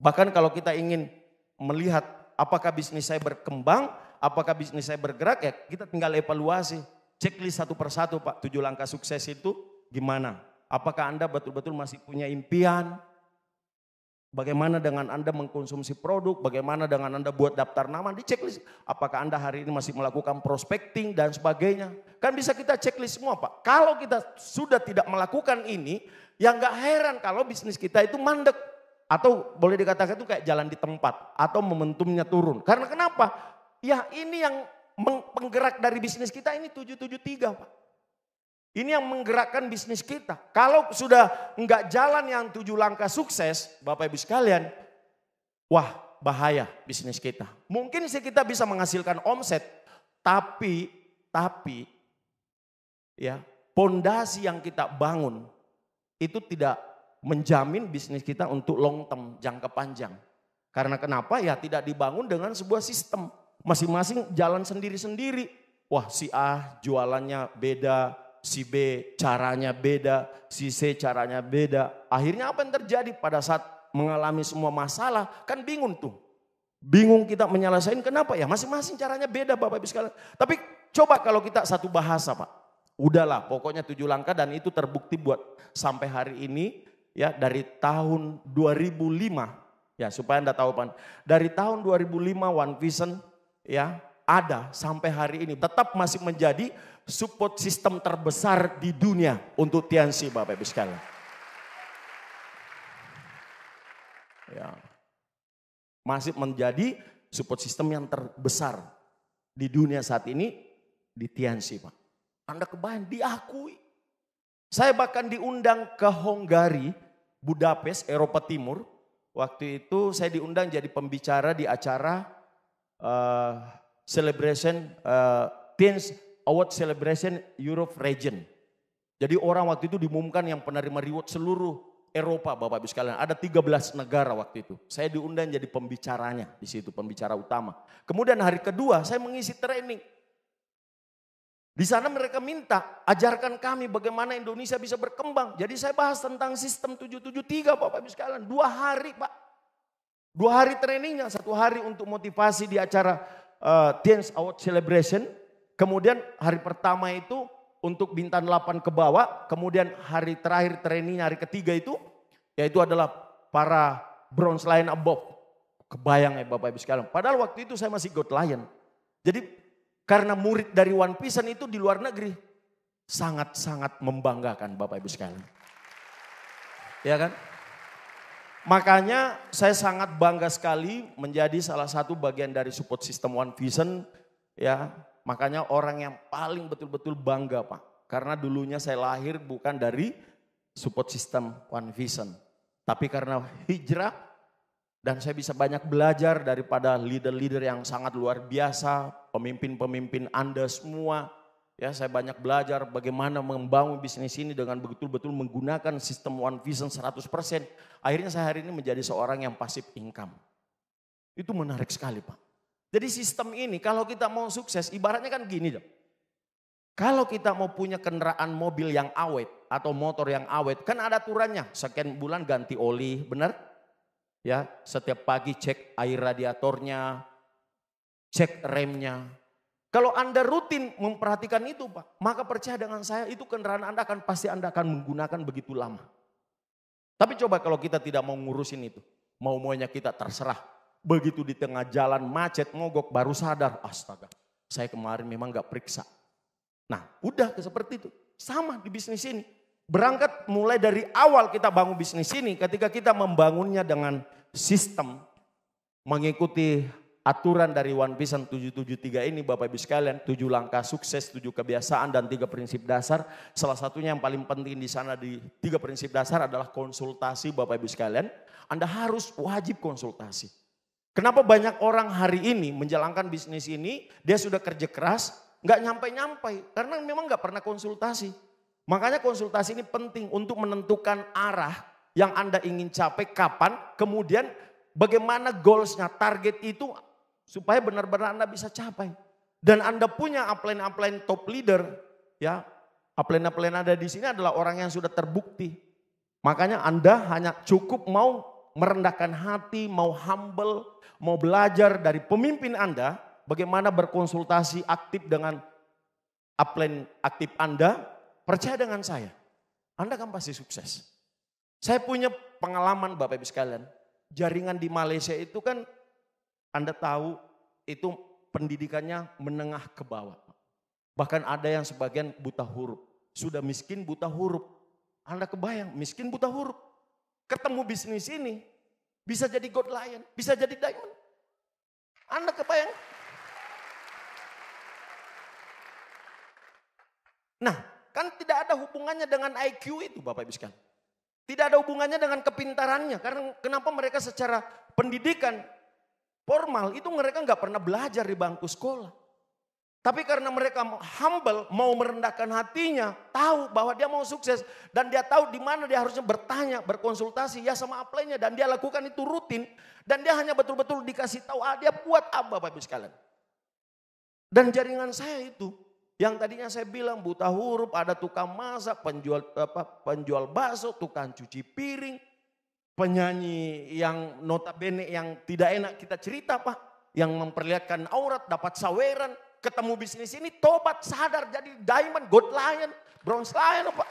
Bahkan kalau kita ingin melihat apakah bisnis saya berkembang, apakah bisnis saya bergerak, ya kita tinggal evaluasi. Checklist satu persatu Pak, 7 langkah sukses itu gimana? Apakah Anda betul-betul masih punya impian? Bagaimana dengan Anda mengkonsumsi produk, bagaimana dengan Anda buat daftar nama, di checklist. Apakah Anda hari ini masih melakukan prospecting dan sebagainya. Kan bisa kita checklist semua Pak. Kalau kita sudah tidak melakukan ini, ya nggak heran kalau bisnis kita itu mandek. Atau boleh dikatakan itu kayak jalan di tempat, atau momentumnya turun. Karena kenapa? Ya ini yang penggerak dari bisnis kita ini 773 Pak. Ini yang menggerakkan bisnis kita. Kalau sudah enggak jalan yang 7 langkah sukses, Bapak Ibu sekalian, wah bahaya bisnis kita. Mungkin sih kita bisa menghasilkan omset, tapi ya pondasi yang kita bangun itu tidak menjamin bisnis kita untuk long term, jangka panjang. Karena kenapa? Ya tidak dibangun dengan sebuah sistem. Masing-masing jalan sendiri-sendiri. Wah si A jualannya beda, si B caranya beda, si C caranya beda. Akhirnya apa yang terjadi pada saat mengalami semua masalah? Kan bingung tuh. Bingung kita menyelesaikan, kenapa ya? Masing-masing caranya beda Bapak Ibu sekalian. Tapi coba kalau kita satu bahasa Pak. Udahlah pokoknya 7 langkah dan itu terbukti buat sampai hari ini. Ya dari tahun 2005. Ya supaya Anda tahu Pak. Dari tahun 2005 One Vision ya ada sampai hari ini. Tetap masih menjadi support system terbesar di dunia untuk TNC Bapak Ibu sekalian. Ya. Masih menjadi support system yang terbesar di dunia saat ini di TNC Pak. Anda kebayang diakui. Saya bahkan diundang ke Hungari, Budapest, Eropa Timur. Waktu itu saya diundang jadi pembicara di acara celebration TNC Award Celebration Europe Region. Jadi orang waktu itu diumumkan yang penerima reward seluruh Eropa Bapak Ibu sekalian. Ada 13 negara waktu itu. Saya diundang jadi pembicaranya di situ, pembicara utama. Kemudian hari kedua saya mengisi training. Di sana mereka minta ajarkan kami bagaimana Indonesia bisa berkembang. Jadi saya bahas tentang sistem 773 Bapak Ibu sekalian. 2 hari Pak. 2 hari trainingnya, 1 hari untuk motivasi di acara TNC Award Celebration. Kemudian hari pertama itu untuk bintang 8 ke bawah. Kemudian hari terakhir trainingnya hari ketiga itu. Yaitu adalah para bronze lion above. Kebayang ya Bapak Ibu sekalian. Padahal waktu itu saya masih gold lion. Jadi karena murid dari One Vision itu di luar negeri. Sangat-sangat membanggakan Bapak Ibu sekalian. Ya kan? Makanya saya sangat bangga sekali menjadi salah satu bagian dari support system One Vision. Ya, makanya orang yang paling betul-betul bangga Pak. Karena dulunya saya lahir bukan dari support system One Vision. Tapi karena hijrah dan saya bisa banyak belajar daripada leader-leader yang sangat luar biasa. Pemimpin-pemimpin Anda semua. Ya, saya banyak belajar bagaimana membangun bisnis ini dengan betul-betul menggunakan sistem One Vision 100%. Akhirnya saya hari ini menjadi seorang yang passive income. Itu menarik sekali Pak. Jadi sistem ini kalau kita mau sukses ibaratnya kan gini dong. Kalau kita mau punya kendaraan mobil yang awet atau motor yang awet, kan ada aturannya. Sekian bulan ganti oli, benar? Ya, setiap pagi cek air radiatornya, cek remnya. Kalau Anda rutin memperhatikan itu, Pak, maka percaya dengan saya, itu kendaraan Anda pasti Anda akan menggunakan begitu lama. Tapi coba kalau kita tidak mau ngurusin itu, mau-maunya kita terserah. Begitu di tengah jalan macet, mogok, baru sadar, astaga, saya kemarin memang gak periksa. Nah, udah seperti itu. Sama di bisnis ini. Berangkat mulai dari awal kita bangun bisnis ini, ketika kita membangunnya dengan sistem, mengikuti aturan dari One Vision 773 ini, Bapak Ibu sekalian, 7 langkah sukses, 7 kebiasaan dan 3 prinsip dasar. Salah satunya yang paling penting di sana di 3 prinsip dasar adalah konsultasi, Bapak Ibu sekalian. Anda harus wajib konsultasi. Kenapa banyak orang hari ini menjalankan bisnis ini, dia sudah kerja keras, nggak nyampe-nyampe karena memang nggak pernah konsultasi. Makanya konsultasi ini penting untuk menentukan arah yang Anda ingin capai kapan, kemudian bagaimana goalsnya, target itu supaya benar-benar Anda bisa capai. Dan Anda punya upline top leader, ya upline ada di sini adalah orang yang sudah terbukti. Makanya Anda hanya cukup mau merendahkan hati, mau humble, mau belajar dari pemimpin Anda. Bagaimana berkonsultasi aktif dengan upline aktif Anda, percaya dengan saya, Anda kan pasti sukses. Saya punya pengalaman Bapak Ibu sekalian, jaringan di Malaysia itu kan Anda tahu itu pendidikannya menengah ke bawah. Bahkan ada yang sebagian buta huruf, sudah miskin buta huruf. Anda kebayang miskin buta huruf, ketemu bisnis ini bisa jadi gold lion, bisa jadi diamond. Anda kebayang? Nah, kan tidak ada hubungannya dengan IQ itu Bapak Ibu sekalian. Tidak ada hubungannya dengan kepintarannya. Karena kenapa mereka secara pendidikan formal itu mereka nggak pernah belajar di bangku sekolah. Tapi karena mereka humble, mau merendahkan hatinya, tahu bahwa dia mau sukses. Dan dia tahu di mana dia harusnya bertanya, berkonsultasi ya sama upline-nya. Dan dia lakukan itu rutin. Dan dia hanya betul-betul dikasih tahu, dia buat apa Bapak Ibu sekalian. Dan jaringan saya itu, yang tadinya saya bilang buta huruf, ada tukang masak, penjual bakso, tukang cuci piring, penyanyi yang notabene yang tidak enak kita cerita Pak, yang memperlihatkan aurat, dapat saweran, ketemu bisnis ini, tobat, sadar, jadi diamond, gold lion, bronze lion Pak.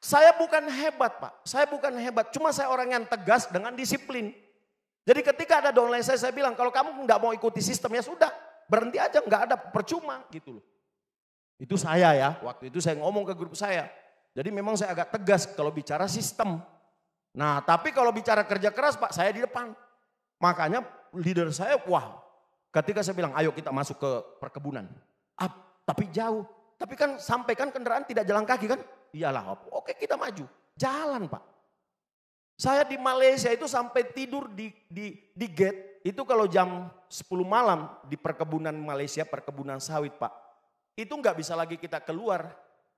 Saya bukan hebat Pak, saya bukan hebat, cuma saya orang yang tegas dengan disiplin. Jadi ketika ada downline saya bilang kalau kamu nggak mau ikuti sistem ya sudah berhenti aja, nggak ada percuma gitu loh. Itu saya ya, waktu itu saya ngomong ke grup saya. Jadi memang saya agak tegas kalau bicara sistem. Nah tapi kalau bicara kerja keras Pak saya di depan. Makanya leader saya ketika saya bilang ayo kita masuk ke perkebunan. Tapi jauh, tapi kan sampai kan kendaraan tidak jalan kaki kan? Iyalah, oke kita maju, jalan Pak. Saya di Malaysia itu sampai tidur di gate, itu kalau jam 10 malam di perkebunan Malaysia, perkebunan sawit Pak. Itu nggak bisa lagi kita keluar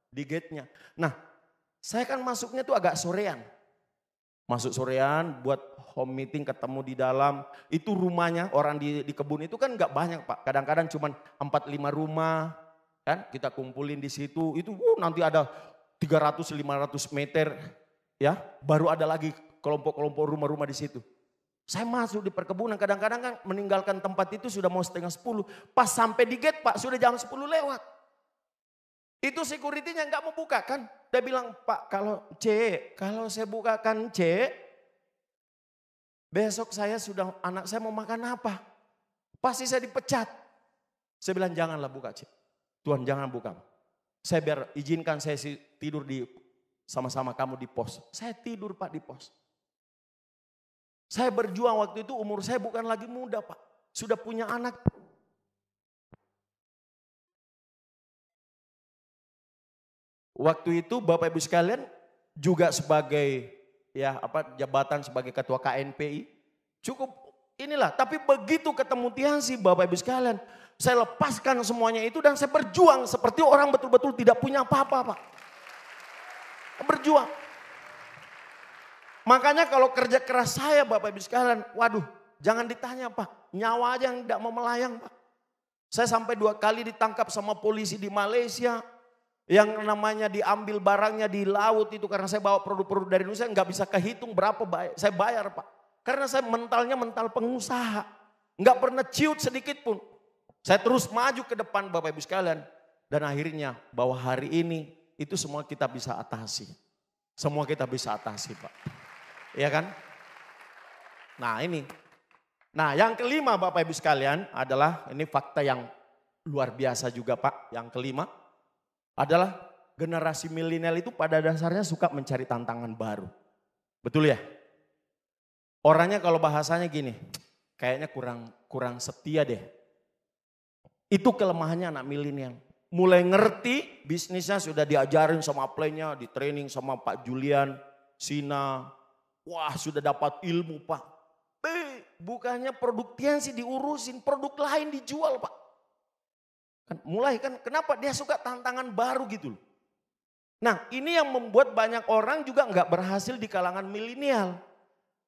di gate-nya. Nah saya kan masuknya tuh agak sorean. Masuk sorean buat home meeting ketemu di dalam. Itu rumahnya orang di kebun itu kan nggak banyak Pak. Kadang-kadang cuma 4-5 rumah kan kita kumpulin di situ. Itu nanti ada 300-500 meter ya baru ada lagi kelompok-kelompok rumah-rumah di situ. Saya masuk di perkebunan, kadang-kadang kan meninggalkan tempat itu sudah mau 9:30. Pas sampai di gate Pak, sudah jam 10 lewat. Itu security-nya nggak mau buka kan. Dia bilang, Pak kalau saya bukakan besok anak saya mau makan apa? Pasti saya dipecat. Saya bilang janganlah buka Tuhan jangan buka. Saya izinkan saya tidur sama-sama kamu di pos. Saya tidur Pak di pos. Saya berjuang waktu itu umur saya bukan lagi muda Pak. Sudah punya anak. Waktu itu Bapak Ibu sekalian juga sebagai jabatan sebagai ketua KNPI. Cukup inilah, tapi begitu ketemu Tiansi Bapak Ibu sekalian. Saya lepaskan semuanya itu dan saya berjuang seperti orang betul-betul tidak punya apa-apa Pak. Berjuang. Makanya kalau kerja keras saya Bapak Ibu sekalian, Jangan ditanya Pak, nyawa aja yang tidak mau melayang Pak. Saya sampai 2 kali ditangkap sama polisi di Malaysia. Yang namanya diambil barangnya di laut itu karena saya bawa produk-produk dari Indonesia nggak bisa kehitung berapa saya bayar Pak. Karena saya mentalnya mental pengusaha. Nggak pernah ciut sedikit pun. Saya terus maju ke depan Bapak Ibu sekalian. Dan akhirnya bahwa hari ini itu semua kita bisa atasi. Semua kita bisa atasi Pak. Iya kan? Nah ini. Nah yang kelima Bapak Ibu sekalian adalah ini fakta yang luar biasa juga Pak. Yang kelima adalah generasi milenial itu pada dasarnya suka mencari tantangan baru. Betul ya? Orangnya kalau bahasanya gini, kayaknya kurang setia deh. Itu kelemahannya anak milenial. Mulai ngerti bisnisnya sudah diajarin sama upline-nya, di training sama Pak Julian, Sina. Wah sudah dapat ilmu Pak. Bukannya produknya sih diurusin, produk lain dijual Pak. Mulai kan kenapa dia suka tantangan baru gitu loh. Nah ini yang membuat banyak orang juga nggak berhasil di kalangan milenial.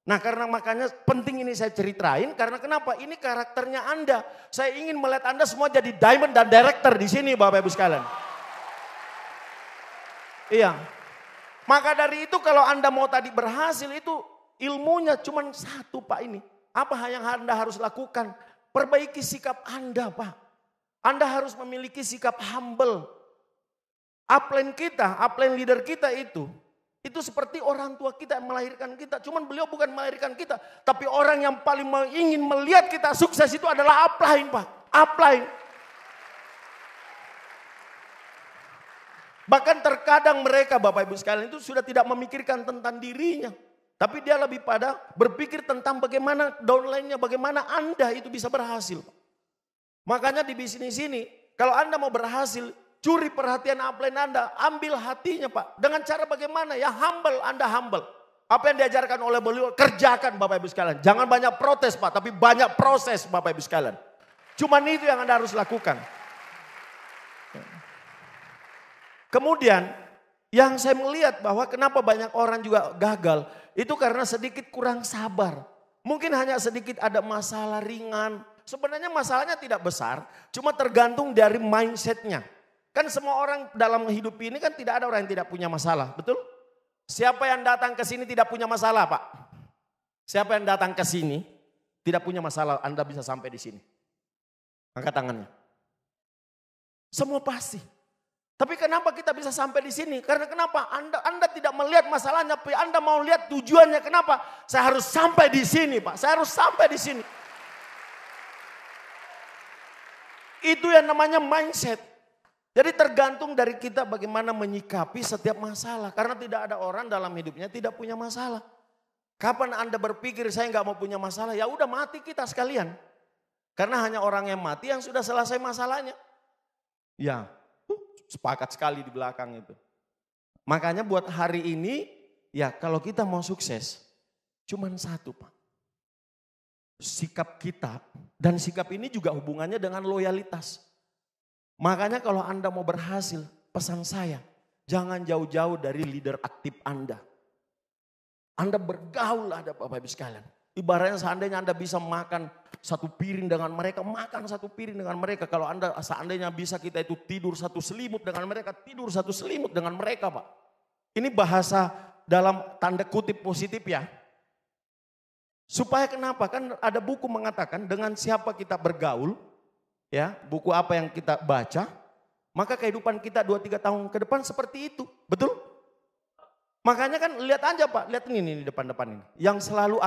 Nah karena makanya penting ini saya ceritain karena kenapa ini karakternya Anda. Saya ingin melihat Anda semua jadi diamond dan director di sini Bapak Ibu sekalian. Iya. Maka dari itu kalau Anda mau tadi berhasil itu ilmunya cuma satu Pak ini. Apa yang Anda harus lakukan? Perbaiki sikap Anda Pak. Anda harus memiliki sikap humble. Upline kita, upline leader kita itu seperti orang tua kita yang melahirkan kita. Cuman beliau bukan melahirkan kita. Tapi orang yang paling ingin melihat kita sukses itu adalah upline Pak. Upline. Bahkan terkadang mereka Bapak Ibu sekalian itu sudah tidak memikirkan tentang dirinya. Tapi dia lebih pada berpikir tentang bagaimana downline-nya, bagaimana Anda itu bisa berhasil. Makanya di bisnis ini, kalau Anda mau berhasil, curi perhatian upline Anda, ambil hatinya Pak. Dengan cara bagaimana? Ya humble, Anda humble. Apa yang diajarkan oleh beliau, kerjakan Bapak Ibu sekalian. Jangan banyak protes Pak, tapi banyak proses Bapak Ibu sekalian. Cuman itu yang Anda harus lakukan. Kemudian, yang saya melihat bahwa kenapa banyak orang juga gagal, itu karena sedikit kurang sabar. Mungkin hanya sedikit ada masalah ringan. Sebenarnya masalahnya tidak besar, cuma tergantung dari mindsetnya. Kan semua orang dalam hidup ini kan tidak ada orang yang tidak punya masalah, betul? Siapa yang datang ke sini tidak punya masalah Pak? Siapa yang datang ke sini tidak punya masalah, Anda bisa sampai di sini? Angkat tangannya. Semua pasti. Tapi kenapa kita bisa sampai di sini? Karena kenapa? Anda tidak melihat masalahnya, tapi Anda mau lihat tujuannya. Kenapa? Saya harus sampai di sini Pak, saya harus sampai di sini. Itu yang namanya mindset. Jadi tergantung dari kita bagaimana menyikapi setiap masalah. Karena tidak ada orang dalam hidupnya tidak punya masalah. Kapan Anda berpikir saya nggak mau punya masalah? Ya udah mati kita sekalian. Karena hanya orang yang mati yang sudah selesai masalahnya. Ya, sepakat sekali di belakang itu. Makanya buat hari ini, ya kalau kita mau sukses, cuman satu Pak. Sikap kita, dan sikap ini juga hubungannya dengan loyalitas. Makanya kalau Anda mau berhasil, pesan saya, jangan jauh-jauh dari leader aktif Anda. Anda bergaul ada Bapak Ibu sekalian. Ibaratnya seandainya Anda bisa makan satu piring dengan mereka, makan satu piring dengan mereka. Kalau Anda seandainya bisa kita itu tidur satu selimut dengan mereka, tidur satu selimut dengan mereka Pak. Ini bahasa dalam tanda kutip positif ya. Supaya kenapa? Kan ada buku mengatakan dengan siapa kita bergaul, ya buku apa yang kita baca, maka kehidupan kita 2-3 tahun ke depan seperti itu. Betul? Makanya kan lihat aja Pak, lihat ini depan-depan ini. Yang selalu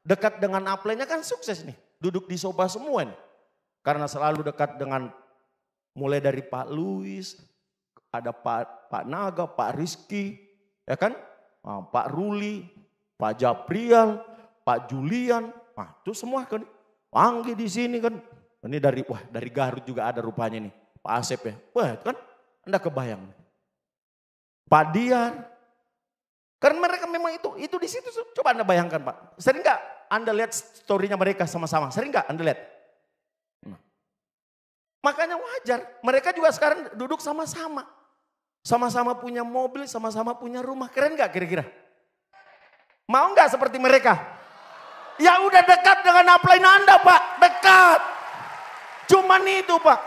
dekat dengan upline-nya kan sukses nih. Duduk di sofa semua nih. Karena selalu dekat dengan mulai dari Pak Luis, ada Pak Naga, Pak Rizky, ya kan? Pak Ruli, Pak Japrial, Pak Julian, nah itu semua kan. Anggi di sini kan. Ini dari Garut juga ada rupanya nih. Pak Asep ya. Wah itu kan Anda kebayang. Pak Diar. Karena mereka memang itu di situ. Coba Anda bayangkan Pak. Sering gak Anda lihat story-nya mereka sama-sama? Sering gak Anda lihat? Makanya wajar. Mereka juga sekarang duduk sama-sama. Sama-sama punya mobil, sama-sama punya rumah. Keren gak kira-kira? Mau gak seperti mereka? Ya udah dekat dengan upline Anda Pak, dekat. Cuman itu Pak.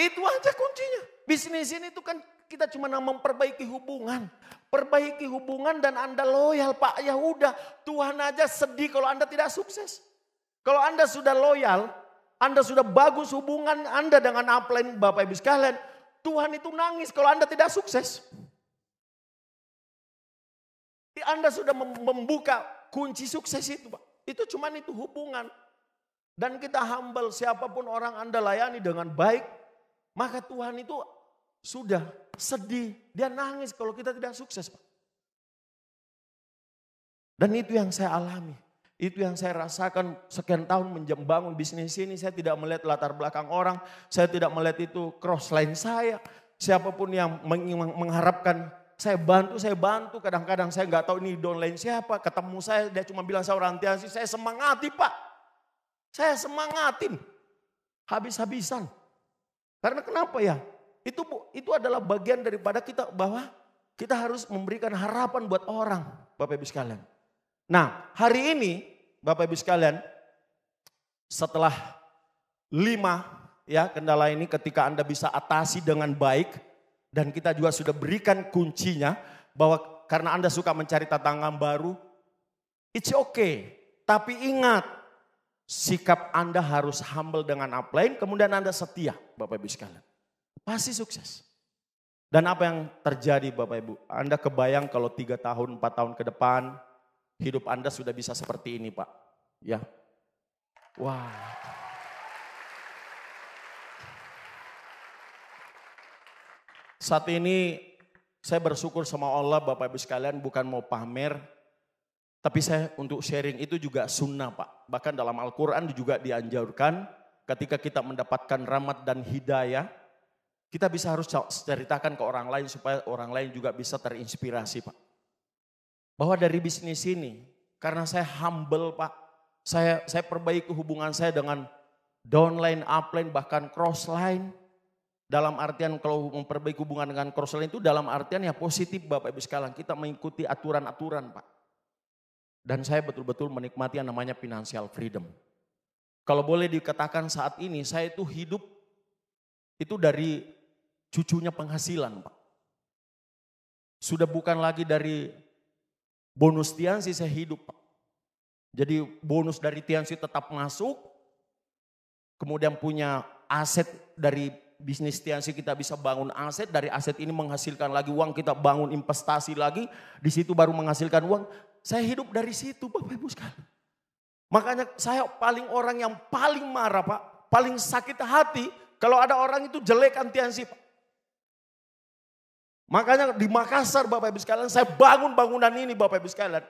Itu aja kuncinya. Bisnis ini tuh kan kita cuma memperbaiki hubungan. Perbaiki hubungan dan Anda loyal Pak. Ya udah, Tuhan aja sedih kalau Anda tidak sukses. Kalau Anda sudah loyal, Anda sudah bagus hubungan Anda dengan upline Bapak Ibu sekalian. Tuhan itu nangis kalau Anda tidak sukses. Anda sudah membuka kunci sukses itu Pak. Itu cuman itu hubungan. Dan kita humble, siapapun orang Anda layani dengan baik, maka Tuhan itu sudah sedih. Dia nangis kalau kita tidak sukses Pak. Dan itu yang saya alami. Itu yang saya rasakan sekian tahun membangun bisnis ini. Saya tidak melihat latar belakang orang. Saya tidak melihat itu crossline saya. Siapapun yang mengharapkan saya bantu. Kadang-kadang saya nggak tahu ini downline siapa. Ketemu saya, dia cuma bilang saya orang Tiansi. Saya semangati Pak. Saya semangatin. Habis-habisan. Karena kenapa ya? Itu adalah bagian daripada kita bahwa kita harus memberikan harapan buat orang. Bapak Ibu sekalian. Nah hari ini Bapak Ibu sekalian. Setelah 5 ya kendala ini ketika Anda bisa atasi dengan baik. Dan kita juga sudah berikan kuncinya bahwa karena Anda suka mencari tantangan baru, it's okay. Tapi ingat, sikap Anda harus humble dengan upline, kemudian Anda setia Bapak Ibu sekalian. Pasti sukses. Dan apa yang terjadi Bapak Ibu? Anda kebayang kalau 3 tahun, 4 tahun ke depan, hidup Anda sudah bisa seperti ini Pak. Ya. Wah. Saat ini saya bersyukur sama Allah Bapak Ibu sekalian bukan mau pamer. Tapi saya untuk sharing itu juga sunnah Pak. Bahkan dalam Al-Quran juga dianjurkan ketika kita mendapatkan rahmat dan hidayah. Kita bisa harus ceritakan ke orang lain supaya orang lain juga bisa terinspirasi Pak. Bahwa dari bisnis ini karena saya humble Pak. Saya perbaiki hubungan saya dengan downline, upline bahkan crossline. Dalam artian kalau memperbaiki hubungan dengan crossline itu dalam artian ya positif Bapak Ibu sekalian. Kita mengikuti aturan-aturan Pak. Dan saya betul-betul menikmati yang namanya financial freedom. Kalau boleh dikatakan saat ini saya itu hidup itu dari cucunya penghasilan Pak. Sudah bukan lagi dari bonus Tiansi saya hidup Pak. Jadi bonus dari Tiansi tetap masuk. Kemudian punya aset dari bisnis Tiansi kita bisa bangun aset, dari aset ini menghasilkan lagi uang, kita bangun investasi lagi, di situ baru menghasilkan uang. Saya hidup dari situ Bapak Ibu sekalian. Makanya saya orang yang paling marah Pak, paling sakit hati kalau ada orang itu jelekan Tiansi Pak. Makanya di Makassar Bapak Ibu sekalian, saya bangun bangunan ini Bapak Ibu sekalian.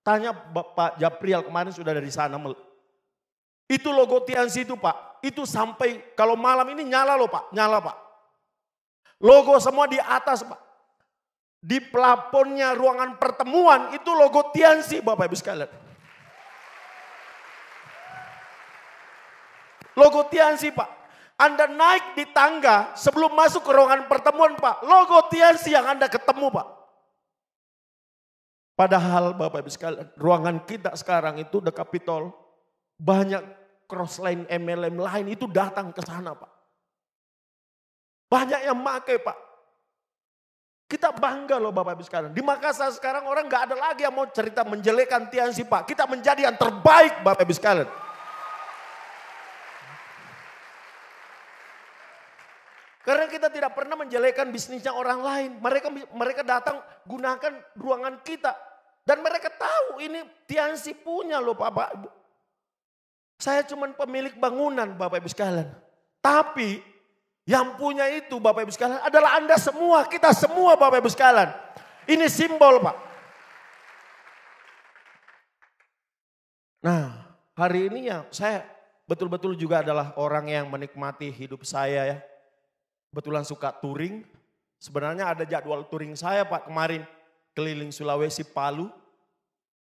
Tanya Pak Japriel kemarin sudah dari sana. Itu logo Tiansi itu Pak, itu sampai kalau malam ini nyala loh Pak, nyala Pak. Logo semua di atas Pak. Di plafonnya ruangan pertemuan itu logo Tiansi Bapak Ibu sekalian. Logo Tiansi Pak. Anda naik di tangga sebelum masuk ke ruangan pertemuan Pak, logo Tiansi yang Anda ketemu Pak. Padahal Bapak Ibu sekalian, ruangan kita sekarang itu The Capitol banyak crossline MLM lain itu datang ke sana Pak. Banyak yang pakai Pak. Kita bangga loh Bapak Ibu sekalian. Di Makassar sekarang orang gak ada lagi yang mau cerita menjelekan Tiansi Pak. Kita menjadi yang terbaik Bapak Ibu sekalian. Karena kita tidak pernah menjelekan bisnisnya orang lain. Mereka datang gunakan ruangan kita. Dan mereka tahu ini Tiansi punya loh Bapak Ibu. Saya cuma pemilik bangunan Bapak Ibu sekalian. Tapi yang punya itu Bapak Ibu sekalian adalah Anda semua, kita semua Bapak Ibu sekalian. Ini simbol Pak. Nah hari ini ya saya betul-betul juga adalah orang yang menikmati hidup saya ya. Kebetulan suka touring. Sebenarnya ada jadwal touring saya Pak kemarin keliling Sulawesi, Palu.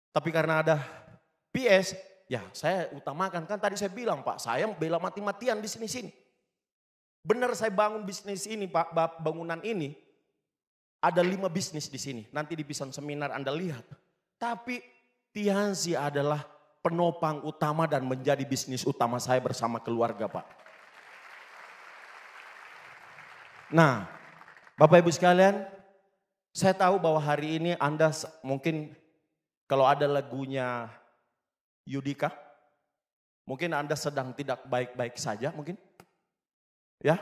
Tapi karena ada PS, ya saya utamakan. Kan tadi saya bilang Pak, saya bela mati-matian di sini-sini. Benar saya bangun bisnis ini Pak, bangunan ini. Ada 5 bisnis di sini. Nanti di Pisan Seminar Anda lihat. Tapi Tianzi adalah penopang utama dan menjadi bisnis utama saya bersama keluarga, Pak. Nah, Bapak Ibu sekalian, saya tahu bahwa hari ini Anda mungkin kalau ada lagunya Yudika, mungkin Anda sedang tidak baik-baik saja mungkin. Ya,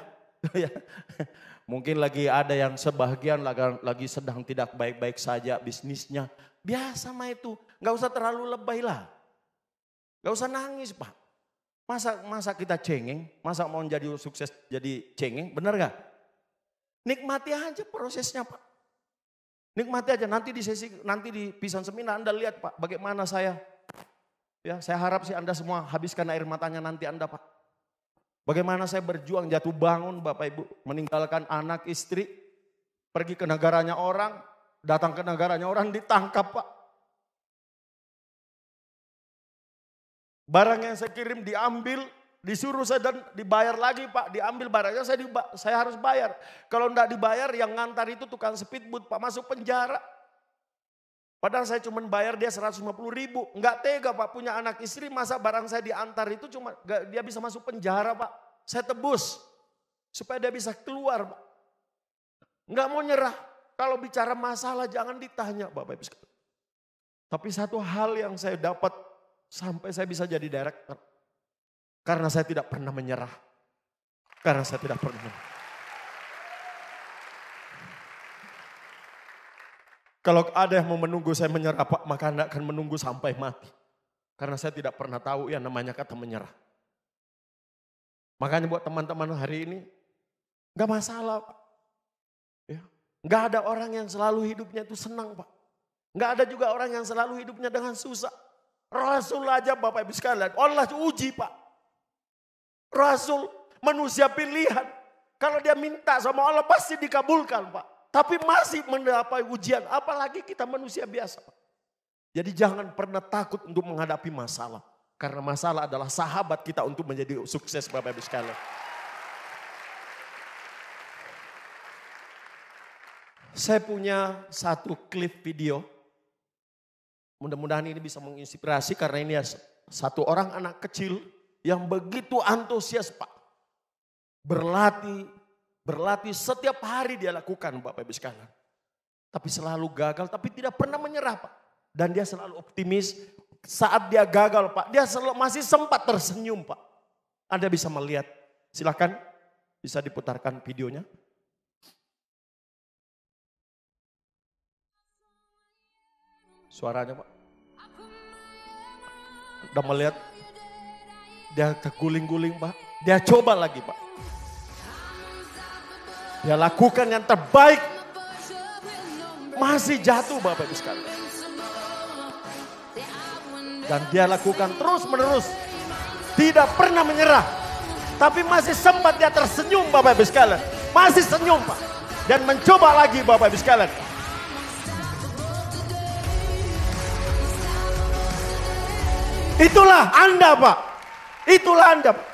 mungkin lagi ada yang sebagian lagi sedang tidak baik-baik saja bisnisnya. Biasa mah itu, gak usah terlalu lebay lah. Gak usah nangis, Pak. Masa kita cengeng, masa mau jadi sukses jadi cengeng, benar gak? Nikmati aja prosesnya, Pak. Nikmati aja, nanti di Pisan Seminar Anda lihat, Pak, bagaimana saya harap sih Anda semua habiskan air matanya nanti Anda, Pak. Bagaimana saya berjuang jatuh bangun, Bapak Ibu, meninggalkan anak istri, pergi ke negaranya orang, datang ke negaranya orang ditangkap, Pak. Barang yang saya kirim diambil, disuruh saya dan dibayar lagi, Pak. Diambil barangnya saya harus bayar. Kalau enggak dibayar yang ngantar itu tukang speedboat, Pak, masuk penjara. Padahal saya cuma bayar dia 150.000. Enggak tega, Pak, punya anak istri, masa barang saya diantar itu cuma dia bisa masuk penjara, Pak. Saya tebus supaya dia bisa keluar, Pak. Enggak mau nyerah. Kalau bicara masalah jangan ditanya, Bapak Ibu sekalian. Tapi satu hal yang saya dapat sampai saya bisa jadi director. Karena saya tidak pernah menyerah. Karena saya tidak pernah menyerah. Kalau ada yang mau menunggu saya menyerah, Pak, maka Anda akan menunggu sampai mati. Karena saya tidak pernah tahu yang namanya kata menyerah. Makanya buat teman-teman hari ini, gak masalah, Pak. Ya. Gak ada orang yang selalu hidupnya itu senang, Pak. Gak ada juga orang yang selalu hidupnya dengan susah. Rasul aja, Bapak Ibu sekalian, Allah uji, Pak. Rasul manusia pilihan. Kalau dia minta sama Allah pasti dikabulkan, Pak. Tapi masih mendapat ujian. Apalagi kita manusia biasa, Pak. Jadi jangan pernah takut untuk menghadapi masalah. Karena masalah adalah sahabat kita untuk menjadi sukses, Bapak Ibu sekalian. Saya punya satu klip video. Mudah-mudahan ini bisa menginspirasi karena ini satu orang anak kecil yang begitu antusias, Pak. Berlatih setiap hari dia lakukan, Bapak Ibu sekalian. Tapi selalu gagal, tapi tidak pernah menyerah, Pak. Dan dia selalu optimis. Saat dia gagal, Pak, dia masih sempat tersenyum, Pak. Anda bisa melihat. Silakan, bisa diputarkan videonya. Suaranya, Pak. Udah melihat. Dia keguling-guling, Pak. Dia coba lagi, Pak. Dia lakukan yang terbaik. Masih jatuh, Bapak Ibu sekalian. Dan dia lakukan terus-menerus. Tidak pernah menyerah. Tapi masih sempat dia tersenyum, Bapak Ibu sekalian. Masih senyum, Pak. Dan mencoba lagi, Bapak Ibu sekalian. Itulah Anda, Pak. Itulah Anda, Pak.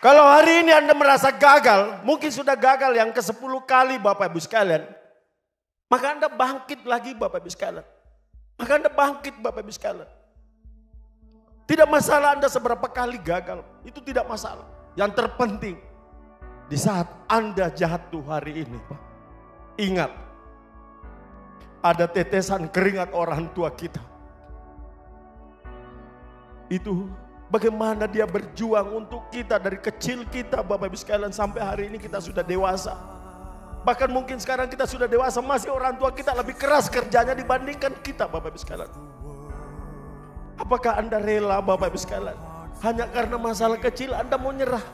Kalau hari ini Anda merasa gagal, mungkin sudah gagal yang ke-10 kali, Bapak Ibu sekalian. Maka Anda bangkit lagi, Bapak Ibu sekalian. Maka Anda bangkit, Bapak Ibu sekalian. Tidak masalah Anda seberapa kali gagal, itu tidak masalah. Yang terpenting, di saat Anda jatuh hari ini, Pak. Ingat, ada tetesan keringat orang tua kita. Itu bagaimana dia berjuang untuk kita dari kecil kita, Bapak Ibu sekalian, sampai hari ini kita sudah dewasa. Bahkan mungkin sekarang kita sudah dewasa, masih orang tua kita lebih keras kerjanya dibandingkan kita, Bapak Ibu sekalian. Apakah Anda rela, Bapak Ibu sekalian, hanya karena masalah kecil Anda mau nyerah?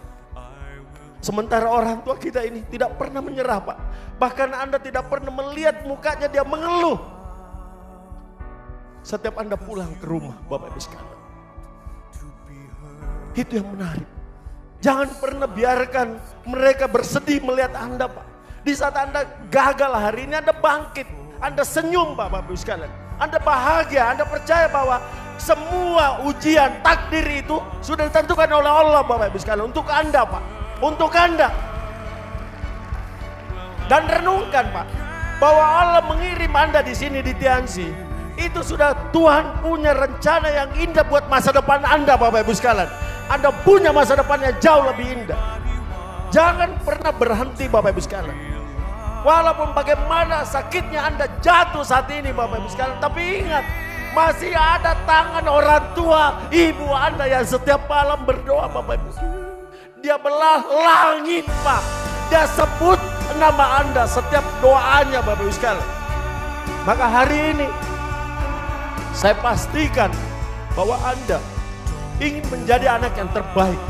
Sementara orang tua kita ini tidak pernah menyerah, Pak. Bahkan Anda tidak pernah melihat mukanya dia mengeluh. Setiap Anda pulang ke rumah, Bapak Ibu sekalian. Itu yang menarik. Jangan pernah biarkan mereka bersedih melihat Anda, Pak. Di saat Anda gagal hari ini, Anda bangkit. Anda senyum, Bapak Ibu sekalian. Anda bahagia, Anda percaya bahwa semua ujian takdir itu sudah ditentukan oleh Allah, Bapak Ibu sekalian. Untuk Anda, Pak. Untuk Anda. Dan renungkan, Pak. bahwa Allah mengirim Anda di sini di Tianxi, itu sudah Tuhan punya rencana yang indah buat masa depan Anda, Bapak Ibu sekalian. Anda punya masa depan yang jauh lebih indah. Jangan pernah berhenti, Bapak Ibu sekalian. Walaupun bagaimana sakitnya Anda jatuh saat ini, Bapak Ibu sekalian, tapi ingat, masih ada tangan orang tua, ibu Anda yang setiap malam berdoa, Bapak Ibu. Dia belah langit, Pak. Dia sebut nama Anda setiap doanya, Bapak Ibu sekalian. Maka hari ini saya pastikan bahwa Anda ingin menjadi anak yang terbaik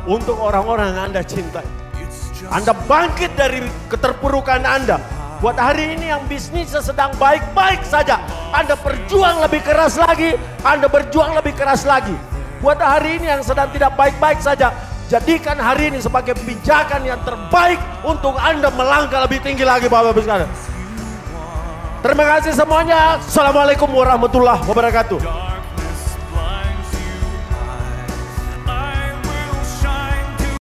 untuk orang-orang yang Anda cintai. Anda bangkit dari keterpurukan Anda. Buat hari ini yang bisnisnya sedang baik-baik saja, Anda berjuang lebih keras lagi, Anda berjuang lebih keras lagi. Buat hari ini yang sedang tidak baik-baik saja, jadikan hari ini sebagai pijakan yang terbaik untuk Anda melangkah lebih tinggi lagi, Bapak-Bapak sekalian. Terima kasih semuanya. Assalamualaikum warahmatullahi wabarakatuh.